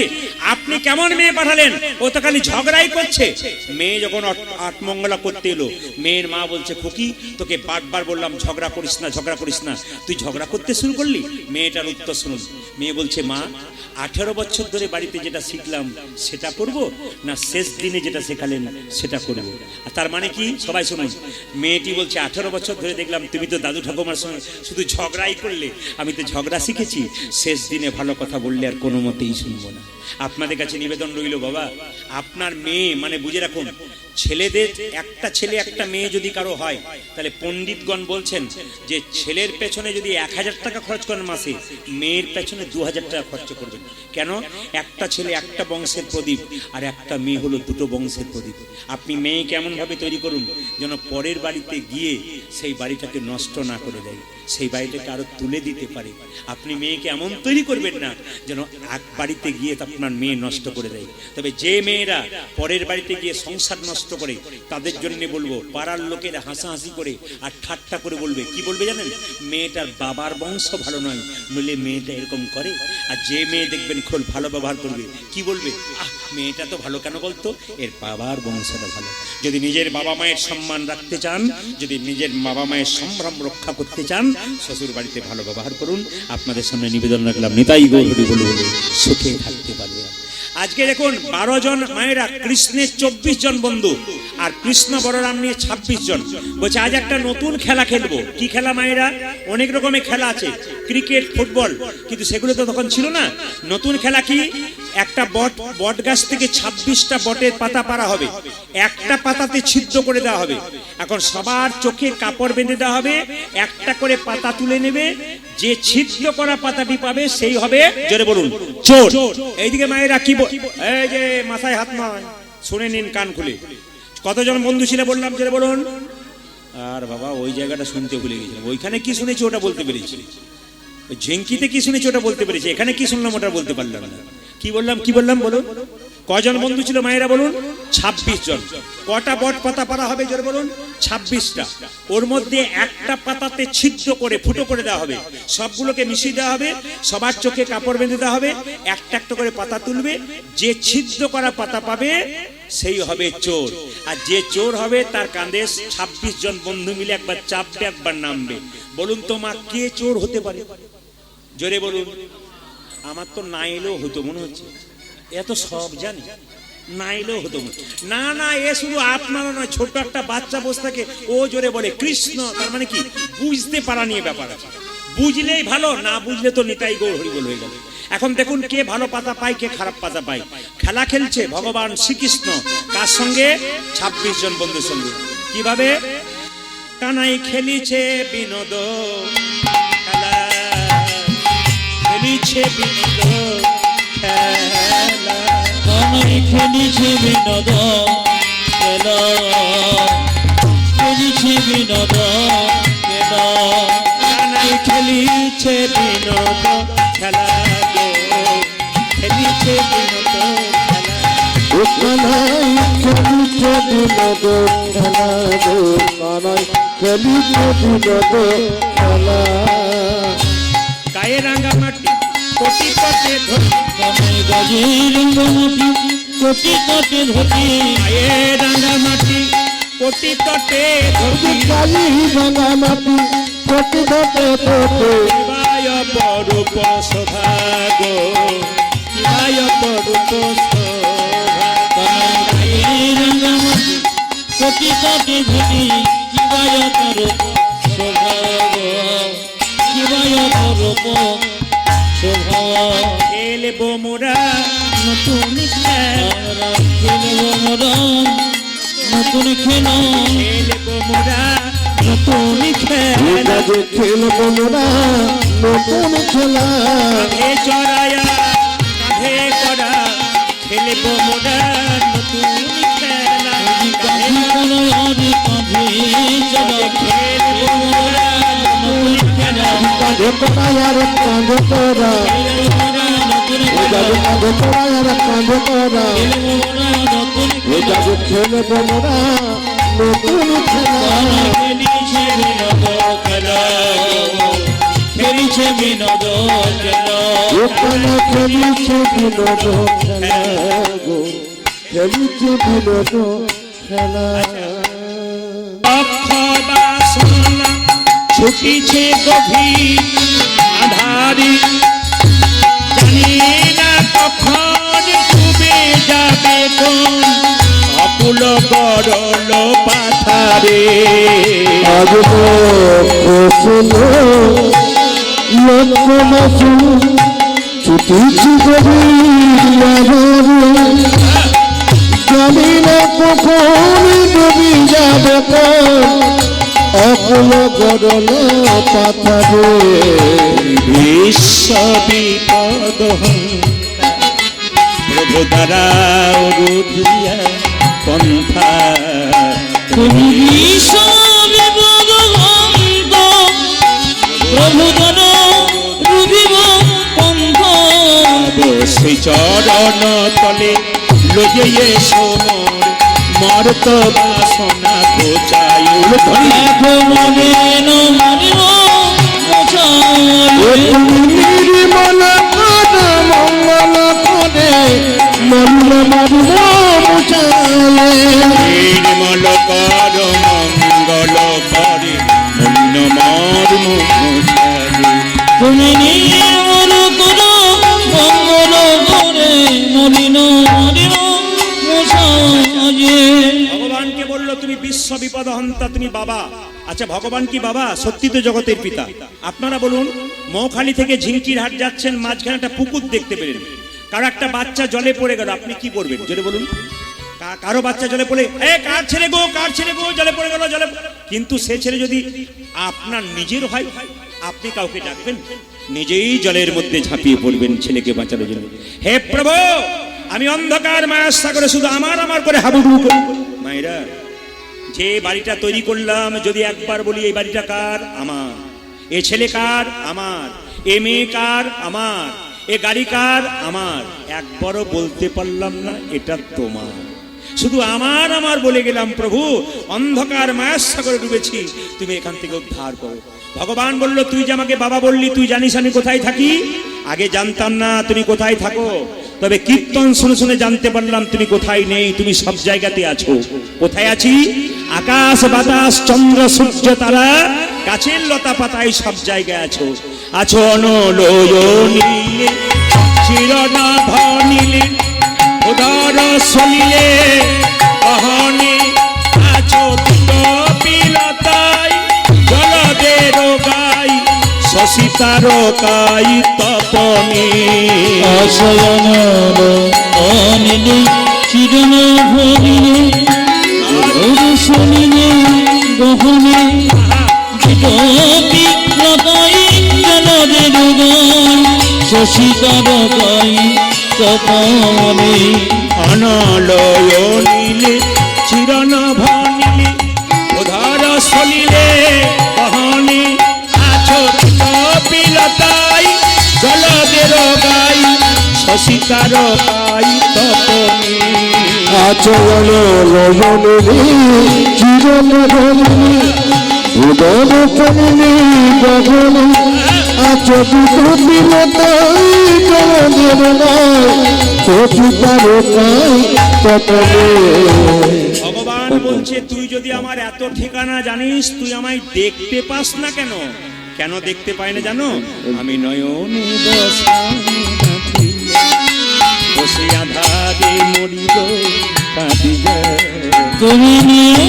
আপনি কেমন মেয়ে পাঠালেন, ও তো খালি ঝগড়াই করছে। মেয়ে যখন আটমঙ্গলা করতে এলো, মেয়ের মা বলছে খুকি তোকে বারবার বললাম ঝগড়া করিস না, ঝগড়া করিস না, তুই ঝগড়া করতে শুরু করলি। মেয়েটার উত্তর শুনুন। মেয়ে বলছে, মা 18 বছর ধরে বাড়িতে যেটা শিখলাম সেটা করব, না শেষ দিনে যেটা শেখালেন সেটা করব? আর তার মানে কি, সবাই শুনুন। মেয়েটি বলছে 18 বছর ধরে দেখলাম তুমি তো দাদু ঠাকুমার সঙ্গে শুধু ঝগড়াই করলে, আমি তো ঝগড়া শিখেছি, শেষ দিনে ভালো কথা বললে আর কোনো মতেই শুনবো না। আপনাদের কাছে নিবেদন রইল, বাবা আপনার মেয়ে মানে বুঝে রাখুন, ছেলেদের একটা ছেলে একটা মেয়ে যদি কারো হয়, তাহলে পণ্ডিতগণ বলছেন যে ছেলের পেছনে যদি 1000 টাকা খরচ করেন মাসে, মেয়ের পেছনে 2000 টাকা খরচ করবেন। কেন? একটা ছেলে একটা বংশের প্রদীপ, আর একটা মেয়ে হলো দুটো বংশের প্রদীপ। আপনি মেয়েকে এমনভাবে তৈরি করুন যেন পরের বাড়িতে গিয়ে সেই বাড়িটাকে নষ্ট না করে দেয়, সেই বাড়িটাকে আরো তুলে দিতে পারে। আপনি মেয়েকে এমন তৈরি করবেন না যেন এক বাড়িতে গিয়ে আপনার মেয়ে নষ্ট করে দেয়। তবে যে মেয়েরা পরের বাড়িতে গিয়ে সংসার নষ্ট করে, তাদের জন্য বলবো, পাড়ার লোকেরা হাসাহাসি করে আর ঠাট্টা করে বলবে, কি বলবে জানেন? মেয়েটার বাবার বংশ ভালো নয়, নইলে মেয়েটা এরকম করে। আর যে মেয়ে দেখবেন খুব ভালো ব্যবহার করবে, কি বলবে? আহ মেয়েটা তো ভালো কেন বলতো, এর বাবার বংশটা ভালো। যদি নিজের বাবা মায়ের সম্মান রাখতে চান, যদি নিজের বাবা মায়ের সম্ভ্রম রক্ষা করতে চান, শ্বশুর বাড়িতে ভালো ব্যবহার করুন। আপনাদের সামনে নিবেদন রাখলাম, নিতাই গৌর হরি বলে বলে সুখে থাকতে পারবে। আজকে দেখুন 12 জন মায়েরা, কৃষ্ণের 24 জন বন্ধু, আর কৃষ্ণ বলরাম নিয়ে 26 জন। বলছে আজ একটা নতুন খেলা খেলবো। কি খেলা মায়েরা? অনেক রকমের খেলা আছে, ক্রিকেট, ফুটবল, কিন্তু সেগুলো তো তখন ছিল না। নতুন খেলা কি? একটা বট গাছ থেকে 26টা বটের পাতা পাড়া হবে, একটা পাতাতে ছিদ্র করে দেওয়া হবে। এখন সবার চোখে কাপড় বেঁধে দেওয়া হবে, একটা করে পাতা তুলে নেবে, যে ছিদ্র করা পাতাটি পাবে সেই হবে, জোরে বলুন, চোর। এইদিকে মায়েরা কি এই যে মাথায় হাত নয়, শুনে নিন কান খুলে। কতজন বন্ধু ছিল বললাম, জোরে বলুন। আর বাবা ওই জায়গাটা শুনতে ভুলে গেছিলাম, ওইখানে কি শুনেছি ওটা বলতে পেরেছি, ওই ঝেঙ্কিতে কি শুনেছি ওটা বলতে পেরেছি, এখানে কি শুনলাম ওটা বলতে পারলাম না। কি বললাম বলুন। কজন বন্ধু ছিল মায়েরা বলুন? 26 জন। কটা বট পাতা পাড়া হবে জোরে বলুন? 26টা। ওর মধ্যে একটা পাতাতে ছিদ্র করে ফুটো করে দেওয়া হবে, সবগুলোকে মিশিয়ে দেওয়া হবে, সবার চোখে কাপড় বেঁধে দেওয়া হবে, একটা একটা করে পাতা তুলবে, যে ছিদ্র করা পাতা পাবে সেই হবে চোর। আর যে চোর হবে তার কাঁধে 26 জন বন্ধু মিলে একবার চাপবে, একবার নামবে। বলুন তো মা, কে চোর হতে পারে? জোরে বলুন। আমার তো না এলেও হতো মনে হচ্ছে, এত সব জানি, না এলেও হতো। না না, এ শুধু আপনারা নয়, ছোট একটা বাচ্চা বসে থাকে, ও জোরে বলে কৃষ্ণ, তার মানে কি? বুঝতে পারা নিয়ে ব্যাপার আছে। বুঝলেই ভালো, না বুঝলে তো নিতাই গৌর হরি বল হয়ে গেল। এখন দেখুন কে ভালো পাতা পায়, কে খারাপ পাতা পায়। খেলা খেলছে ভগবান শ্রীকৃষ্ণ, কার সঙ্গে? 26 জন বন্ধুর সঙ্গে। কিভাবে? কানাই খেলিছে বিনোদ খেলা, খেলিছে বিনোদ খেলা, কানাই খেলিছে বিনোদ খেলা, খেলিছে বিনোদ খেলা, কানাই খেলিছে বিনোদ খেলা গো, খেলিছে বিনোদ খেলা। ও কানাই খেলিছে বিনোদ খেলা গো, কানাই খেলিছে বিনোদ খেলা। গায়ে রাঙা মাটি কোটি কোটে ধরি, কানাই গাজের রঙ্গমাটি কোটি কোটি ধরি, গায়ে রাঙা মাটি কোটি তটে ধরি, কালি ভাঙা মাটি কোটি ধতে ধতে, শিবায় পরূপ শোভা গো, শিবায় পরূপ শোভা। কানাই গাজের রঙ্গমাটি তাকে ভুলি কিবায় করব স্বভাব কিবায় করব স্বভাব খেলবো মোরা নতুন খেলা, খেলব মোরা নতুন খেলা খেলবো মোরা নতুন খেলা, যে খেলবো মোরা নতুন খেলা কাঁধে চড়ায়া কাঁধে করা খেলবো মোরা নতুন খেলা, কাঁধে কোনো আরে কাঁধে চলা খেলবো মোরা নতুন খেলা, কাঁধে করায় আর কাঁধে করা কাঁধে করায় আর কাঁধে করা যাবে খেলবো মোরা নতুন খেলা খেলিছে বিনোদ খেলা ওখানে খেলিছে বিনোদ খেলা গো খেলিছে বিনোদ খেলা বাসনা ছুটিছে গভীর আধারে, জানি না কখন ডুবে যাবে কোন অকুল গরল পাথারে। আজ কোসল লক্ষ মাসু ছুটিছি গভীর জানি না কখন ডুবি যাবে কোন অকুল গরল পাথারে। বিশ্ব বিপদ প্রভু দ্বারা রুধিয়া পন্থা, তুমি বিষবে বদন্ত প্রভু ধন রুধিব পন্থ সেই চরণ তলে লইয়ে সোমর মর্ত বাসনা ঘোচাই ধরি। দেখো মনে মারিব নির্মল পদ মঙ্গল পদে মন্দ মর্ম মুচালে নির্মল কর মঙ্গল করে মন্য মর্ম মুছালে। তুমি নির্মল করো মঙ্গল করে মলিন মারিব মুছালে ভগবানকে বললো তুমি বিশ্ব বিপদ হন্তা, তুমি বাবা। আচ্ছা ভগবান কি বাবা? সত্যি তো জগতের পিতা। আপনারা বলুন, মৌখালি থেকে ঝিঙ্কির হাট যাচ্ছেন, মাঝখানে একটা পুকুর দেখতে পেলেন, কারো একটা বাচ্চা জলে পড়ে গেল, আপনি কি করবেন জলে বলুন? কারো বাচ্চা জলে পড়ে, কার ছেলে গো জলে পড়ে গেল জলে। কিন্তু সে ছেলে যদি আপনার নিজের হয়, আপনি কাউকে ডাকবেন? নিজেই জলের মধ্যে ঝাঁপিয়ে পড়বেন ছেলেকে বাঁচানোর জন্য। হে প্রভু, আমি অন্ধকার মায়ার সাগরে শুধু আমার আমার করে হাবুডুবু করি। মায়েরা, যে বাড়িটা তৈরি করলাম, যদি একবার বলি এই বাড়িটা কার? আমার। এ ছেলে কার? আমার। এ মেয়ে কার? আমার। এ গাড়ি কার? আমার। একবারও বলতে পারলাম না এটা তোমার, শুধু আমার আমার বলে গেলাম। প্রভু, অন্ধকার মায়ার সাগরে ডুবেছি, তুমি এখান থেকে উদ্ধার করো। ভগবান বলল, তুই যে আমাকে বাবা বললি, তুই জানিস আমি কোথায় থাকি? আগে জানতাম না তুমি কোথায় থাকো, তবে কীর্তন শুনে শুনে জানতে পারলাম তুমি কোথায় নেই, তুমি সব জায়গাতে আছো। কোথায় আছি? আকাশ বাতাস চন্দ্র সূর্য তারা গাছের লতা পাতায় সব জায়গায় আছো। আছো অনলয়নীলে চিরনাভ নীলে উদর সলিলে অহনে, আছো পিলতাই জলদের গাই শশিতার কাই তপনে। আশয়ন অনিলে চিরন ভরিলে শুনিলে গহনে বিপ্লতাই জলদের গাই শশিতার গাই তপনে। অনলয়নীলে চিরনভ নীলে উদর সলিলে অহনে, আছো পিলতাই জলদের গাই শশিতার কাই তপনে। আচরণ রজনী চিরন ধনী উদর ফলে গগনে আচরিত বিলতাই জলদের গায় শশিতার গায় তপনে। ভগবান বলছে, তুই যদি আমার এত ঠিকানা জানিস, তুই আমায় দেখতে পাস না কেন? কেন দেখতে পাই না জানো? আমি নয়নে বসে আধারে মরিব কাঁদিয়া। তুমি নিয়ে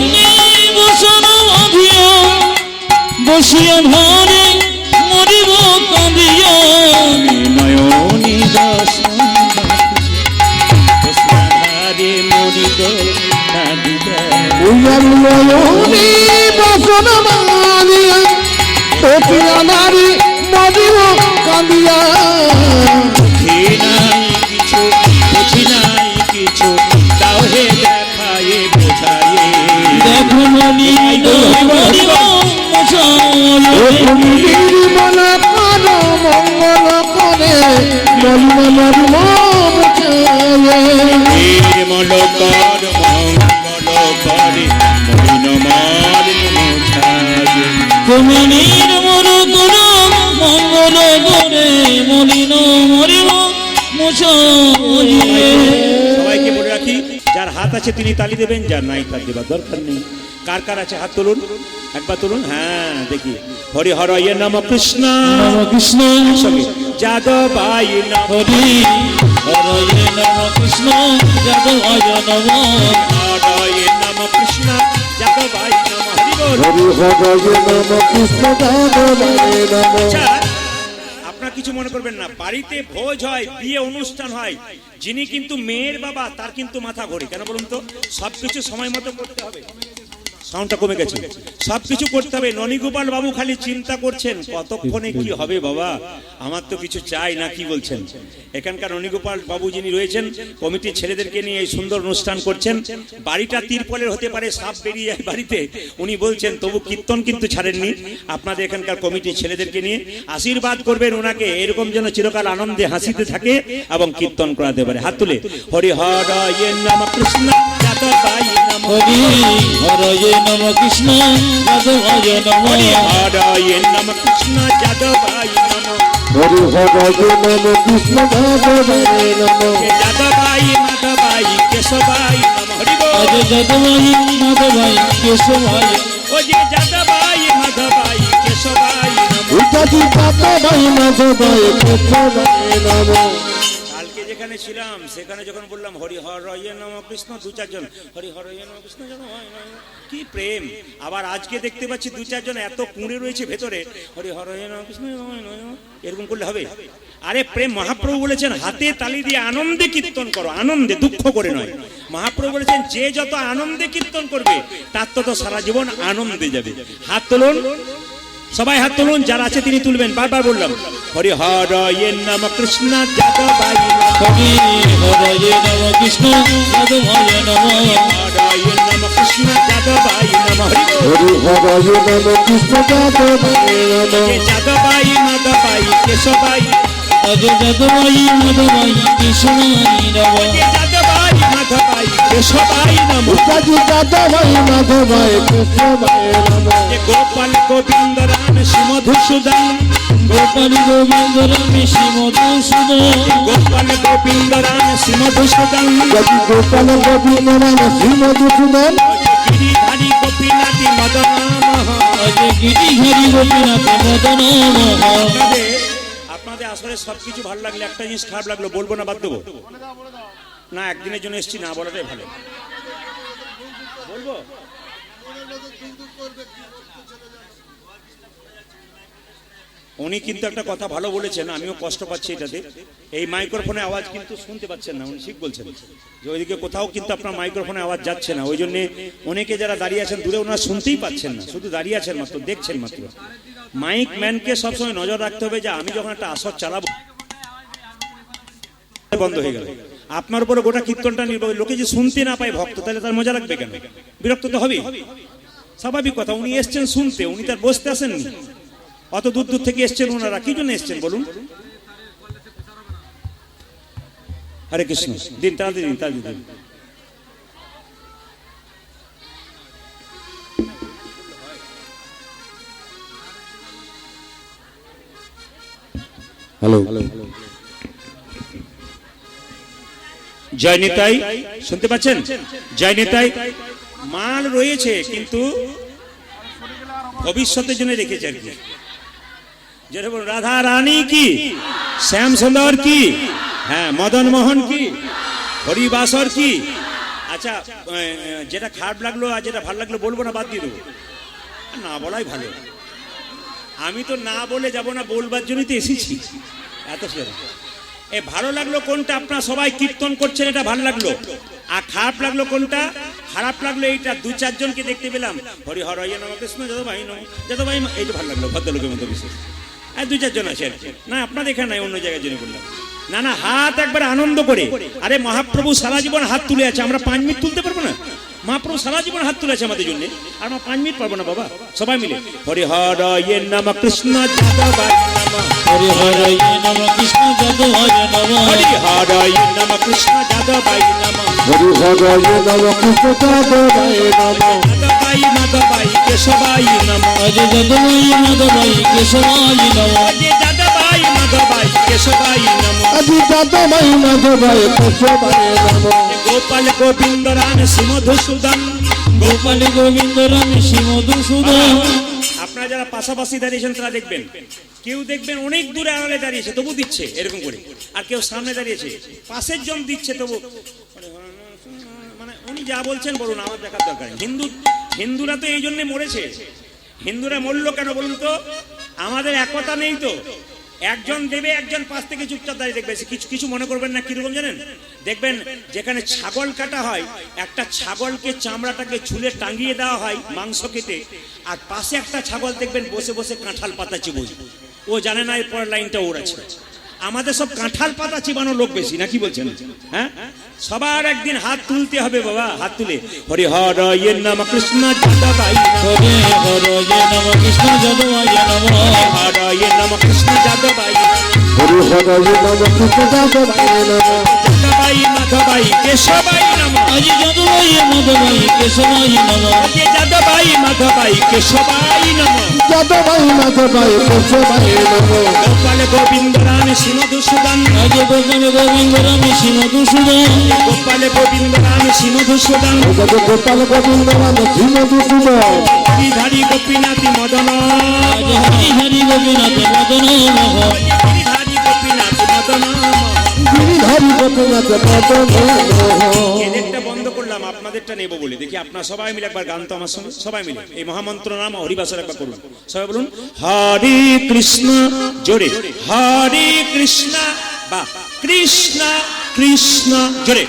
বসিয়া ঘরে মরিব কাঁদিয়া নয়নি দর্শন ধারে মরিব কাঁদিয়া উইয়ার নয়নি বসন মারিয়া বসিয়া নারী মরিব কাঁদিয়া বুঝি নাই কিছু বুঝি নাই কিছু তাও হে দেখায়ে বোঝায়ে দেখো মনি মরিব নির্মল কর মঙ্গল করে মলিন নির্মল কর মঙ্গল করে মলিন মালিন মোছায়ে তুমি নির্মল করো মঙ্গল করে মলিন মরিব মোছায়ে। সবাইকে বলে রাখি, যার হাত আছে তিনি তালি দেবেন, যার নাই তার দেবার দরকার নেই। কার কার আছে হাত তুলুন, একবার তুলুন। হ্যাঁ দেখি। হরি হরয়ে নম কৃষ্ণ নম কৃষ্ণ সঙ্গে যাদবাই নম হরি হরয়ে নম কৃষ্ণ যাদবায় নম হরয়ে নম কৃষ্ণ যাদবাই নম হরি বল। হরি হরে নম কৃষ্ণ যাদবায় নম। আচ্ছা, আপনার কিছু মনে করবেন না, বাড়িতে ভোজ হয়, বিয়ে অনুষ্ঠান হয়, যিনি কিন্তু মেয়ের বাবা তার কিন্তু মাথা ঘোরে। কেন বলুন তো? সবকিছু সময় মতো করতে হবে। সাউন্ডটা কমে গেছে। সবকিছু করতে হবে। ননীগোপাল বাবু খালি চিন্তা করছেন কতক্ষণে কি হবে বাবা, আমার তো কিছু চাই না। কি বলছেন? এখানকার ননীগোপাল বাবু যিনি রয়েছেন, কমিটির ছেলেদেরকে নিয়ে এই সুন্দর অনুষ্ঠান করছেন। বাড়িটা তিরপলের হতে পারে, সাপ বেরিয়ে যায় বাড়িতে, উনি বলছেন তবু কীর্তন কিন্তু ছাড়েননি। আপনাদের এখানকার কমিটির ছেলেদেরকে নিয়ে আশীর্বাদ করবেন ওনাকে, এরকম যেন চিরকাল আনন্দে হাসিতে থাকে এবং কীর্তন করাতে পারে। হাত তুলে হরি হরয়ে নম কৃষ্ণ যাদবায় নম হরি হরয়ে নম কৃষ্ণ যাদবায় নম হরয়ে নম কৃষ্ণ যাদবায় নম হরি হরে নম কৃষ্ণ যাদবায় নম। যাদবাই মাধবাই কেশবাই নম হরি বল। আজ যাদবাই মাধবাই কেশবায় ও যে যাদবাই মাধবাই কেশবাই নম। উঠাজি যাদবায় মাধবায় কৃষ্ণবায় নম। কালকে যেখানে ছিলাম সেখানে যখন বললাম হরি হরয়ে নম কৃষ্ণ, দু চারজন হরি হরয়ে নম কৃষ্ণ যেন হয় না, কি প্রেম। আবার আজকে দেখতে পাচ্ছি দু চারজন এত কুঁড়ে রয়েছে ভেতরে, হরি হরয়ে নম কৃষ্ণ এরকম করলে হবে? আরে প্রেম, মহাপ্রভু বলেছেন হাতে তালি দিয়ে আনন্দে কীর্তন করো, আনন্দে, দুঃখ করে নয়। মহাপ্রভু বলেছেন যে যত আনন্দে কীর্তন করবে তার তত সারা জীবন আনন্দে যাবে। হাত তুলুন, সবাই হাত তুলুন, যারা আছে তিনি তুলবেন। বারবার বললাম হরি হরয়ে নম কৃষ্ণ যাদবাই নম হরি হরয়ে নম কৃষ্ণ যাদবায় নম হরয়ে নম কৃষ্ণ যাদবাই নম হরি বল। হরি হরে নম কৃষ্ণ যাদবায় নম। যে যাদবাই মাধবাই কেশবাই, আজ যাদবাই মাধবাই কেশবায় নম যে যাদবাই মাধবাই কেশবাই নম। উঠাজি যাদবায় মাধবায় কৃষ্ণবায় নম। যে গোপাল গোবিন্দ রাম শ্রী মধুসূদন, গোপাল গোবিন্দ রাম শ্রী মধুসূদন গোপাল গোবিন্দ রাম শ্রী মধুসূদন, যদি গোপাল গোবিন্দ রাম শ্রী মধুসূদন। গিরিধারী গোপীনাথী মদন মোহন। আজ গিরিধারী গোপীনাথ মদন মোহন। আপনাদের আসলে সবকিছু ভালো লাগলে একটা জিনিস খারাপ লাগলো বলবো না, বাদ দেবো না? একদিনের জন্য এসছি, না বলাটাই ভালো। বলবো উনি কিন্তু একটা কথা ভালো বলেছেন, আমিও কষ্ট পাচ্ছি এটাতে। এই মাইক্রোফোনে আওয়াজ কিন্তু শুনতে পাচ্ছেন না, উনি ঠিক বলছেন যে ওইদিকে কোথাও কিন্তু আপনার মাইক্রোফোনে আওয়াজ যাচ্ছে না। ওই জন্য অনেকে যারা দাঁড়িয়ে আছেন দূরে, ওনারা শুনতেই পাচ্ছেন না, শুধু দাঁড়িয়ে আছেন মাত্র, দেখছেন মাত্র। মাইক ম্যানকে সবসময় নজর রাখতে হবে যে আমি যখন একটা আসর চালাবো বন্ধ হয়ে গেল, আপনার উপরে গোটা কীর্তনটা নির্ভর। লোকে যে শুনতে না পায় ভক্ত, তাহলে তার মজা লাগবে কেন? বিরক্ত তো হবে, স্বাভাবিক কথা। উনি এসছেন শুনতে, উনি তার বসতে আসেননি। অত দূর দূর থেকে এসছেন ওনারা, কি জন্য এসছেন বলুন? হরে কৃষ্ণ। দিন তাড়াতাড়ি দিন, তাড়াতাড়ি দিন। হ্যালো জয় নিতাই, শুনতে পাচ্ছেন? জয় নিতাই। মাল রয়েছে কিন্তু ভবিষ্যতের জন্য রেখেছে আর কি। যেরকম রাধা রানী কি, শ্যাম সুন্দর কি, হ্যাঁ মদন মোহন কি, হরিবাসর কি। আচ্ছা, যেটা খারাপ লাগলো আর যেটা ভালো লাগলো বলবো না, বাদ দিয়ে দেবো, না বলাই ভালো। আমি তো না বলে যাব না, বলবার জন্যই তো এসেছি। এত সুন্দর এ ভালো লাগলো কোনটা? আপনারা সবাই কীর্তন করছেন, এটা ভালো লাগলো। আর খারাপ লাগলো কোনটা? খারাপ লাগলো এইটা, দু চারজনকে দেখতে পেলাম হরি হর ইয়ে নম কৃষ্ণ যত ভাই নম যত ভাই, এইটা ভালো লাগলো ভদ্রলোকের মতো বিশেষ। আর দু চারজন আছে আর কি। না আপনাদের এখানে নাই, অন্য জায়গায় জন্য বললাম। না না, হাত একবার আনন্দ করে। আরে মহাপ্রভু সারা জীবন হাত তুলে আছে, আমরা 5 মিনিট তুলতে পারবো না? মহাপ্রভু সারা জীবন হাত তুলে আছে আমাদের জন্য, আর আমরা 5 মিনিট পারবো না বাবা? সবাই মিলে হরি হর ইয়ে নম কৃষ্ণ যত ভাই নম, হরি হরি নম কৃষ্ণ যাদবায় নম, হরি হর ইয়ে নম কৃষ্ণ যত ভাই নম, হরি হরি নম কৃষ্ণ যাদবায় নম, যাদবাই মাধবাই কেশবাই নম, অজে যাদবায় মাধবায় কেশবায় নম, অজে যাদবাই মাধবাই কেশবাই নম, আজি যাদবায় মাধবায় কেশবায় নম, গোপাল গোবিন্দ রাম শ্রীমধুসূদন। গোপাল গোবিন্দ রাম শ্রী মধুসূদন। আপনারা যারা পাশাপাশি দাঁড়িয়েছেন তারা দেখবেন, কেউ দেখবেন অনেক দূরে আড়ালে দাঁড়িয়েছে তবু দিচ্ছে এরকম করে, আর কেউ সামনে দাঁড়িয়েছে পাশের জন দিচ্ছে তবু, মানে উনি যা বলছেন বলুন, আমার দেখার দরকার নেই। হিন্দুরা তো এই জন্য মরেছে। হিন্দুরা মরলো কেন বলুন তো? আমাদের একতা নেই তো। একজন দেবে, একজন পাশ থেকে চুপচাপ দাঁড়িয়ে দেখবে। কিছু কিছু মনে করবেন না, কিরকম জানেন? দেখবেন যেখানে ছাগল কাটা হয়, একটা ছাগলকে চামড়াটাকে ঝুলে টাঙিয়ে দেওয়া হয় মাংস কেটে, আর পাশে একটা ছাগল দেখবেন বসে বসে কাঁঠাল পাতা চিবোয়। ও জানে না এরপর লাইনটা ওর আছে। আমাদের সব কাঁঠাল পাতা চিবানো লোক বেশি, না কি বলছেন? হ্যাঁ, সবার একদিন হাত তুলতে হবে বাবা, হাত তুলে হরি হর ইয়ে নম কৃষ্ণ যাদবাই নম, হরে হরে নম কৃষ্ণ যাদবায় নম, হর ইয়ে নম কৃষ্ণ যাদবাই নম, হরি হরি নম কৃষ্ণ যাদবায় নম, যাদবাই মাধবাই কেশবাই নম, অজে যাদবায় মাধবায় কেশবায় নম, অজে যাদবাই মাধবাই কেশবাই নম, যাদবায় মাধবায় কেশবায় নম, গোপাল গোবিন্দ রাম শ্রীমধুসূদন, অজে গোপাল গোবিন্দ রাম শ্রী মধুসূদন, গোপাল গোবিন্দ রাম শ্রীমধুসূদন, গোপাল গোবিন্দ রাম শ্রী মধুসূদন, গিরিধারী গোপীনাথী মদন, অজে হরি হরি গোপীনাথ মদন মোহন, গিরিধারী গোপীনাথ মদন। গিরিধারী গোপীনাথ মদন মোহন। এদেরটা বন্ধ করলাম, আপনাদেরটা নেবো বলে। দেখি আপনারা সবাই মিলে একবার গান তো আমার সঙ্গে সবাই মিলে এই মহামন্ত্র নাম হরিবাসর একবার করুন। সবাই বলুন হরে কৃষ্ণ, জোরে হরে কৃষ্ণ বা কৃষ্ণ কৃষ্ণ, জোরে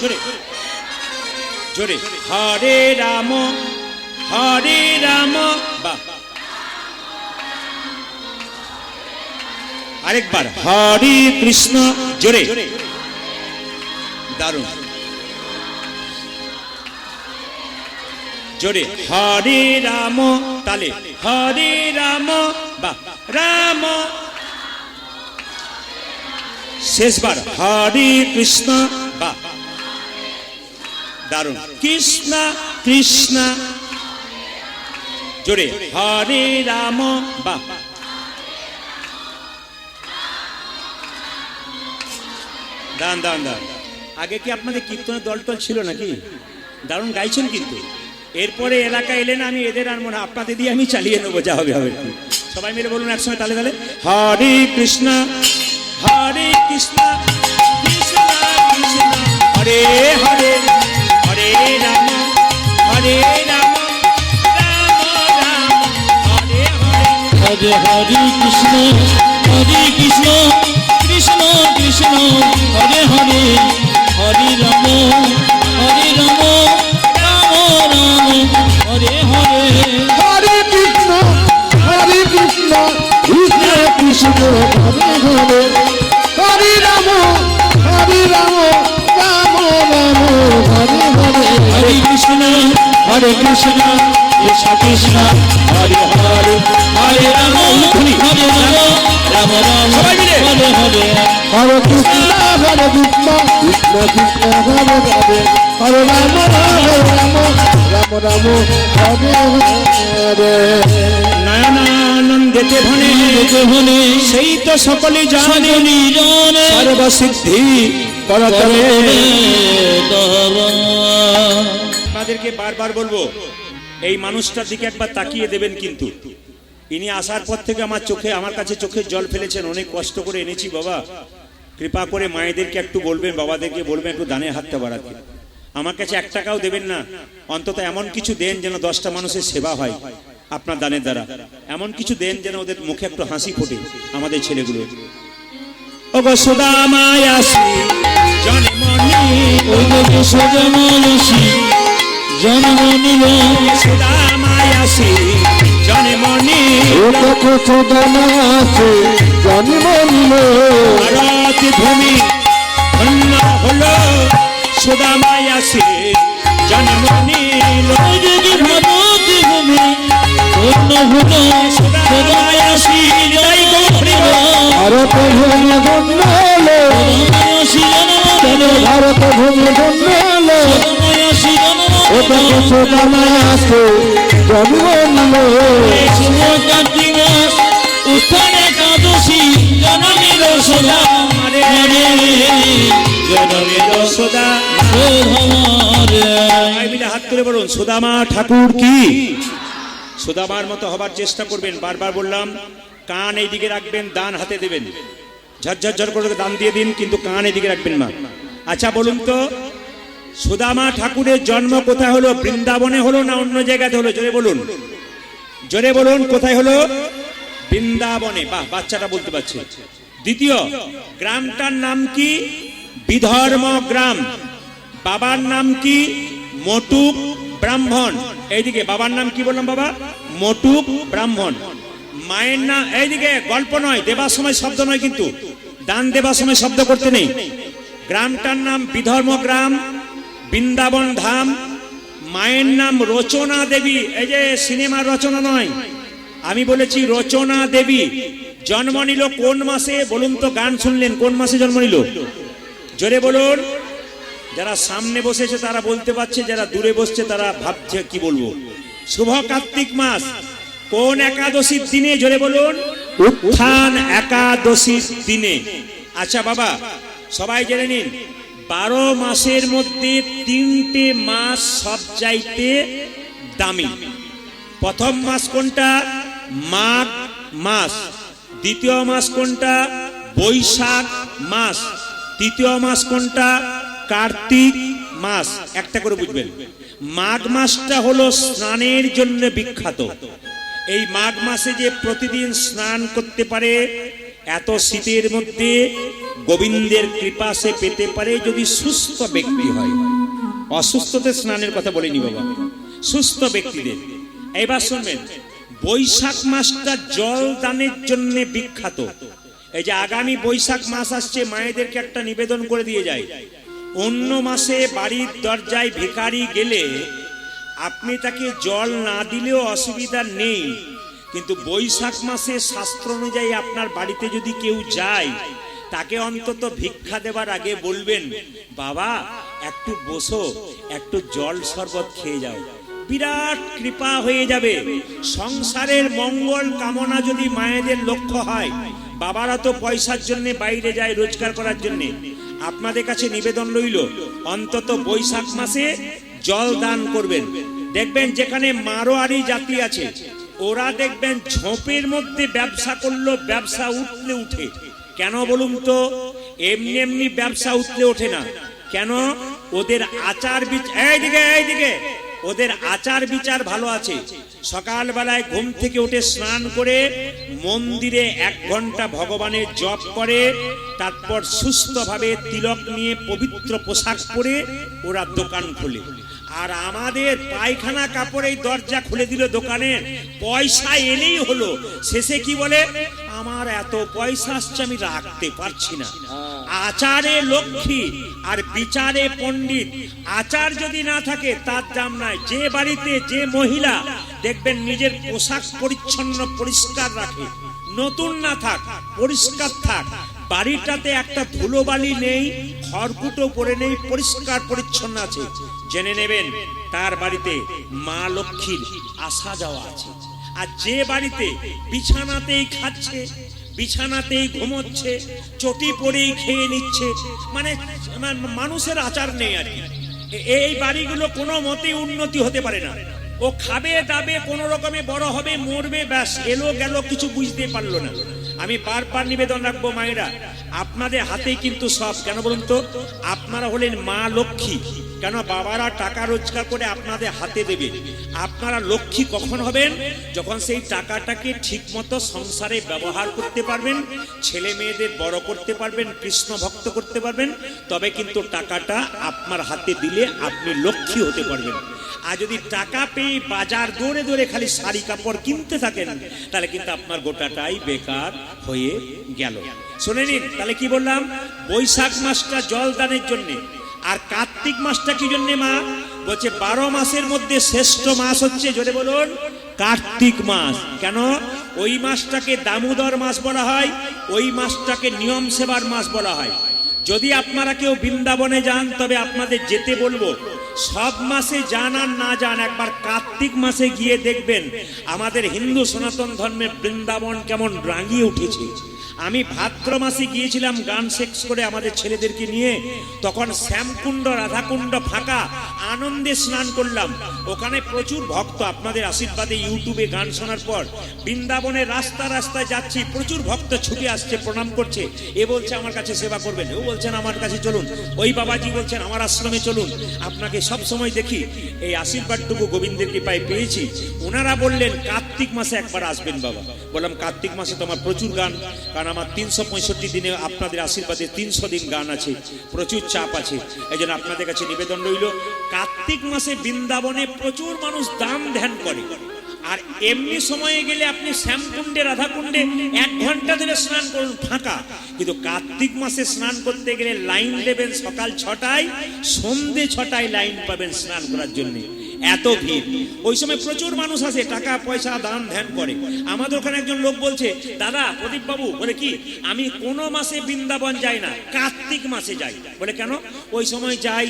জোরে হরে রাম বা আরেকবার হরে কৃষ্ণ, জোরে, দারুণ, জোরে হরে রাম, তালে হরে রাম বা রাম, শেষবার হরে কৃষ্ণ বা দারুণ, কৃষ্ণ কৃষ্ণ, জোরে হরে রাম বা দান দান দান। আগে কি আপনাদের কীর্তনের দল ছিল নাকি? দারুণ গাইছেন কিন্তু। এরপরে এলাকা এলে না, আমি এদের আনবো না, আপনাদের দিয়ে আমি চালিয়ে নেবো, যা হবে হবে। সবাই মিলে বলুন একসঙ্গে তালে তালে হরে কৃষ্ণ কৃষ্ণ কৃষ্ণ হরে হরে, হরে রাম রাম রাম হরে হরে, অজে হরি কৃষ্ণ কৃষ্ণ কৃষ্ণ হরে হরে, হরি রাম রাম রাম হরে হরে, হরে কৃষ্ণ কৃষ্ণ কৃষ্ণ হরে হরে, হরে রাম রাম রাম হরে হরে, হরে কৃষ্ণ কৃষ্ণ কৃষ্ণ হরে হরে, হরে রাম রাম রাম সবাই মিলে। হরে হরে, হরে কৃষ্ণ কৃষ্ণ কৃষ্ণ হরে হরে, হরে রাম রাম রাম হরে হরে। নয়নানন্দেতে ভনে হলে সেই তো সকলে জানে, সকলি জানে সর্বসিদ্ধি পরতরে। তরে আপনাদেরকে বারবার বলবো, এই মানুষটার দিকে একবার তাকিয়ে দেবেন। কিন্তু ইনি আসার পর থেকে আমার কাছে চোখের জল ফেলেছেন। অনেক কষ্ট করে এনেছি বাবা, কৃপা করে মায়েদেরকে একটু বলবেন, বাবাদেরকে বলবেন একটু দানের হাতটা বাড়াতে। আমার কাছে 1 টাকাও দেবেন না, অন্তত এমন কিছু দেন যেন 10টা মানুষের সেবা হয়। আপনার দানের দ্বারা এমন কিছু দেন যেন ওদের মুখে একটু হাসি ফোটে আমাদের ছেলেগুলো। ওগো সুদামায় আসি জনমনি, ওই যে সজমালসী জন্ম নিল সুদামায় আসি জনমনি, কত দানা আছে জন্ম নিল, ভারত ভূমি ধন্য হলো সুদামায় আসি জনমনি। ওই যে ভারত ভূমি ধন্য হলো সদায় আসি জয় গৌরব ভারত ভূমি ধন্য হলো, আসি জন্ম দিল ভারত ভূমি ধন্য হলো, সদায় আসি জন্ম কত দানা আছে জন্ম নিল, শুভ কার্তিক মাস উত্থান একাদশী জন্ম নিল সদা জনমের সুদা। রে সবাই মিলে হাত তুলে বলুন সুদামা ঠাকুর কি। সুদামার মতো হবার চেষ্টা করবেন। বারবার বললাম কান এই দিকে রাখবেন, দান হাতে দেবেন, ঝরঝর ঝর করে দান দিয়ে দিন, কিন্তু কান এই দিকে রাখবেন না। আচ্ছা বলুন তো সুদামা ঠাকুরের জন্ম কোথায় হলো? বৃন্দাবনে হলো না অন্য জায়গাতে হলো? জোরে বলুন, জোরে বলুন, কোথায় হলো? বৃন্দাবনে। বাহ, বাচ্চাটা বলতে পারছে। দ্বিতীয় গ্রামটার নাম কি? বিধর্ম গ্রাম। বাবার নাম কি? মটুক ব্রাহ্মণ। এইদিকে বাবার নাম কি বললাম বাবা? মটুক ব্রাহ্মণ। মায়ের নাম এইদিকে, গল্প নয়, দেবার সময় শব্দ নয়, কিন্তু দান দেবার সময় শব্দ করতে নেই। গ্রামটার নাম বিধর্ম গ্রাম, বৃন্দাবন ধাম। মায়ের নাম রচনা দেবী। এই যে সিনেমার রচনা নয়, আমি বলেছি রচনা দেবী। জন্ম নিল কোন মাসে বলুন তো? গান শুনলেন, কোন মাসে জন্ম নিল? জোরে বলুন। যারা সামনে বসেছে তারা বলতে পারছে, যারা দূরে বসছে তারা ভাবছে কি বলবো। শুভ কার্তিক মাস। কোন একাদশীর দিনে? জোরে বলুন। উত্থান একাদশীর দিনে। আচ্ছা বাবা, সবাই জেনে নিন 12 মাসের মধ্যে 3টে মাস সব চাইতে দামি। প্রথম মাস কোনটা? মাঘ মাস। দ্বিতীয় মাস কোনটা? বৈশাখ মাস। তৃতীয় মাস কোনটা? কার্তিক মাস। একটা করে বুঝবেন। মাঘ মাসটা হলো স্নানের জন্য বিখ্যাত। এই মাঘ মাসে যে প্রতিদিন স্নান করতে পারে, এত শীতের মধ্যে গোবিন্দের কৃপা সে পেতে পারে যদি সুস্থ ব্যক্তি হয়। অসুস্থদের স্নানের কথা বলিনি বাবা, সুস্থ ব্যক্তিদের। এবার শুনবেন, বৈশাখ মাসটা জল দানের জন্য বিখ্যাত। এই যে আগামী বৈশাখ মাস আসছে, মায়েদেরকে একটা নিবেদন করে দিয়ে যায়। অন্য মাসে বাড়ির দরজায় ভিখারি গেলে আপনি তাকে জল না দিলেও অসুবিধা নেই, কিন্তু বৈশাখ মাসে শাস্ত্র অনুযায়ী আপনার বাড়িতে যদি কেউ যায়, তাকে অন্তত ভিক্ষা দেবার আগে বলবেন, বাবা একটু বসো, একটু জল শরবত খেয়ে যাও। বিরাট কৃপা হয়ে যাবে। সংসারের মঙ্গল কামনা যদি মায়েদের লক্ষ্য হয়, বাবারা তো পয়সার জন্য বাইরে যায় রোজগার করার জন্য। আপনাদের কাছে নিবেদন রইল, অন্তত বৈশাখ মাসে জল দান করবেন। দেখবেন যেখানে মারোয়ারি জাতি আছে, ওরা দেখবেন ঝোপের মধ্যে ব্যবসা করলো, ব্যবসা উঠলে উঠে। কেন বলুন তো? এমনি এমনি ব্যবসা উঠলে ওঠে না। কেন? ওদের আচার বিচার, এইদিকে ওদের আচার বিচার ভালো আছে। সকালবেলায় ঘুম থেকে উঠে স্নান করে মন্দিরে 1 ঘন্টা ভগবানের জপ করে, তারপর সুস্থভাবে তিলক নিয়ে পবিত্র পোশাক পরে ওরা দোকান খোলে। আর আমাদের পায়খানা কাপড়েই দরজা খুলে দিল দোকানের, পয়সা এলেই হলো। শেষে কি বলে? আমার এত পয়সা আসছে আমি রাখতে পারছি না। আচারে লক্ষ্মী আর বিচারে পণ্ডিত। আচার যদি না থাকে তার দাম নাই। যে বাড়িতে যে মহিলা দেখবেন নিজের পোশাক পরিচ্ছন্ন পরিষ্কার রাখে, নতুন না থাক পরিষ্কার থাক, বাড়িটাতে একটা ধুলোবালি নেই, খড়কুটো পড়ে নেই, পরিষ্কার পরিচ্ছন্ন আছে, জেনে নেবেন তার বাড়িতে মা লক্ষ্মীর আসা যাওয়া আছে। আর যে বাড়িতে বিছানাতেই খাচ্ছে, বিছানাতেই ঘুমোচ্ছে, চটি পরেই খেয়ে নিচ্ছে, মানে মানুষের আচার নেই আর কি, এই বাড়িগুলো কোনো মতেই উন্নতি হতে পারে না। ও খাবে দাবে কোন রকমে বড় হবে, মরবে, ব্যাস, এলো গেল, কিছু বুঝতে পারলো না। আমি বারবার নিবেদন রাখবো মায়েরা, আপনাদের হাতেই কিন্তু সব। কেন বলুন তো? আপনারা হলেন মা লক্ষ্মী। কেন বাবারা টাকা রোজগার করে আপনাদের হাতে দেবে। আপনারা লক্ষ্মী কখন হবেন? যখন সেই টাকাটাকে ঠিক মতো সংসারে ব্যবহার করতে পারবেন, ছেলে মেয়েদের বড় করতে পারবেন, কৃষ্ণ ভক্ত করতে পারবেন, তবে কিন্তু টাকাটা আপনার হাতে দিলে আপনি লক্ষ্মী হতে পারবেন। আর যদি টাকা পেয়ে বাজার দৌড়ে দৌড়ে খালি শাড়ি কাপড় কিনতে থাকেন, তাহলে কিন্তু আপনার গোটাটাই বেকার হয়ে গেল। শুনে নিন, তাহলে কি বললাম? বৈশাখ মাসটা জল দানের জন্যে, আর কার্তিক মাসটা কি জন্যে মা? বলছে 12 মাসের মধ্যে শ্রেষ্ঠ মাস হচ্ছে, জোরে বলুন, কার্তিক মাস। কেন? ওই মাসটাকে দামোদর মাস বলা হয়, ওই মাসটাকে নিয়ম সেবার মাস বলা হয়। যদি আপনারা কেউ বৃন্দাবনে যান, তবে আপনাদের যেতে বলবো, সব মাসে যান আর না যান, একবার কার্তিক মাসে গিয়ে দেখবেন আমাদের হিন্দু সনাতন ধর্মের বৃন্দাবন কেমন রাঙিয়ে উঠেছে। আমি ভাদ্র মাসে গিয়েছিলাম গান শেষ করে আমাদের ছেলেদেরকে নিয়ে, তখন শ্যামকুণ্ড রাধাকুণ্ড ফাঁকা, আনন্দে স্নান করলাম। ওখানে প্রচুর ভক্ত, আপনাদের আশীর্বাদে ইউটিউবে গান শোনার পর বৃন্দাবনের রাস্তা রাস্তায় যাচ্ছি, প্রচুর ভক্ত ছুটে আসছে, প্রণাম করছে। এ বলছে আমার কাছে সেবা করবেন, ও বলছেন আমার কাছে চলুন, ওই বাবাজি বলছেন আমার আশ্রমে চলুন। আপনাকে সব সময় দেখি, এই আশীর্বাদটুকু গোবিন্দের কৃপায় পেয়েছি। ওনারা বললেন কার্তিক মাসে একবার আসবেন বাবা। বললাম কার্তিক মাসে তো আমার প্রচুর গান, কারণ আমার 365 দিনে আপনাদের আশীর্বাদে 300 দিন গান আছে, প্রচুর চাপ আছে। এই জন্য আপনাদের কাছে নিবেদন রইল, কার্তিক মাসে বৃন্দাবনে প্রচুর মানুষ দান ধ্যান করে। আর এমনি সময়ে গেলে আপনি শ্যামকুণ্ডে রাধাকুণ্ডে 1 ঘন্টা ধরে স্নান করুন, ফাঁকা। কিন্তু কার্তিক মাসে স্নান করতে গেলে লাইন দেবেন সকাল 6টায়, সন্ধে 6টায় লাইন পাবেন স্নান করার জন্য। এত ভিড়, ওই সময় প্রচুর মানুষ আসে, টাকা পয়সা দান ধ্যান করে। আমাদের ওখানে একজন লোক বলছে, দাদা প্রদীপ বাবু, বলে কি আমি কোনো মাসে বৃন্দাবন যাই না, কার্তিক মাসে যাই। বলে কেন? ওই সময় যাই,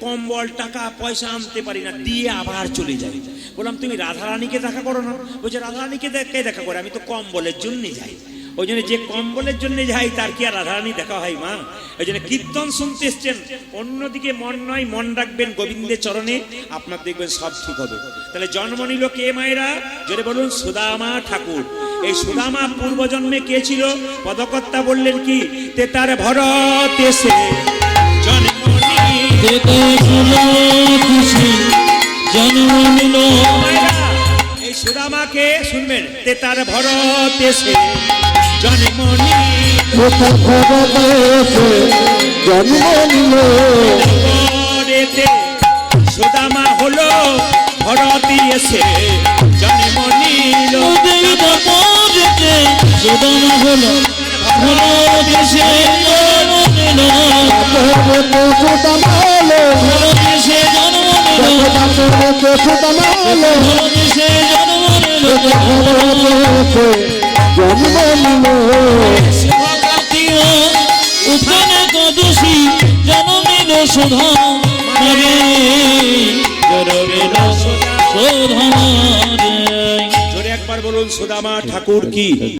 কম্বল টাকা পয়সা আনতে পারি না, দিয়ে আবার চলে যাই। বললাম তুমি রাধারানীকে দেখা করো না? বলছে রাধারানীকে দেখা করে, আমি তো কম্বলের জন্য যাই। ওই জন্য যে কম্বলের জন্য যাই তার কি আর রাধারানী দেখা হয় মা? ওই জন্য কীর্তন শুনতে এসছেন, অন্যদিকে মন নয়, মন রাখবেন গোবিন্দের চরণে, আপনার দেখবেন সব ঠিক হবে। তাহলে জন্ম নিল কে মায়েরা? জোরে বলুন, সুদামা ঠাকুর। এই সুদামা পূর্বজন্মে কে ছিল? পদকর্তা বললেন কি, তে তার ভরত এসে জন্ম নিল। এই সুদামাকে শুনবেন, তে তার ভরত এসে জন্ম নিল। সুদামা হলো ভরতি এসে জন্ম নিল। সুদামা হলো ভরত এসে জন্ম নিল। উত্থানে কদসী জনমিল সুধা রে, জনমিল সুধা রে। জোরে একবার বলুন, সুদামা ঠাকুর কি।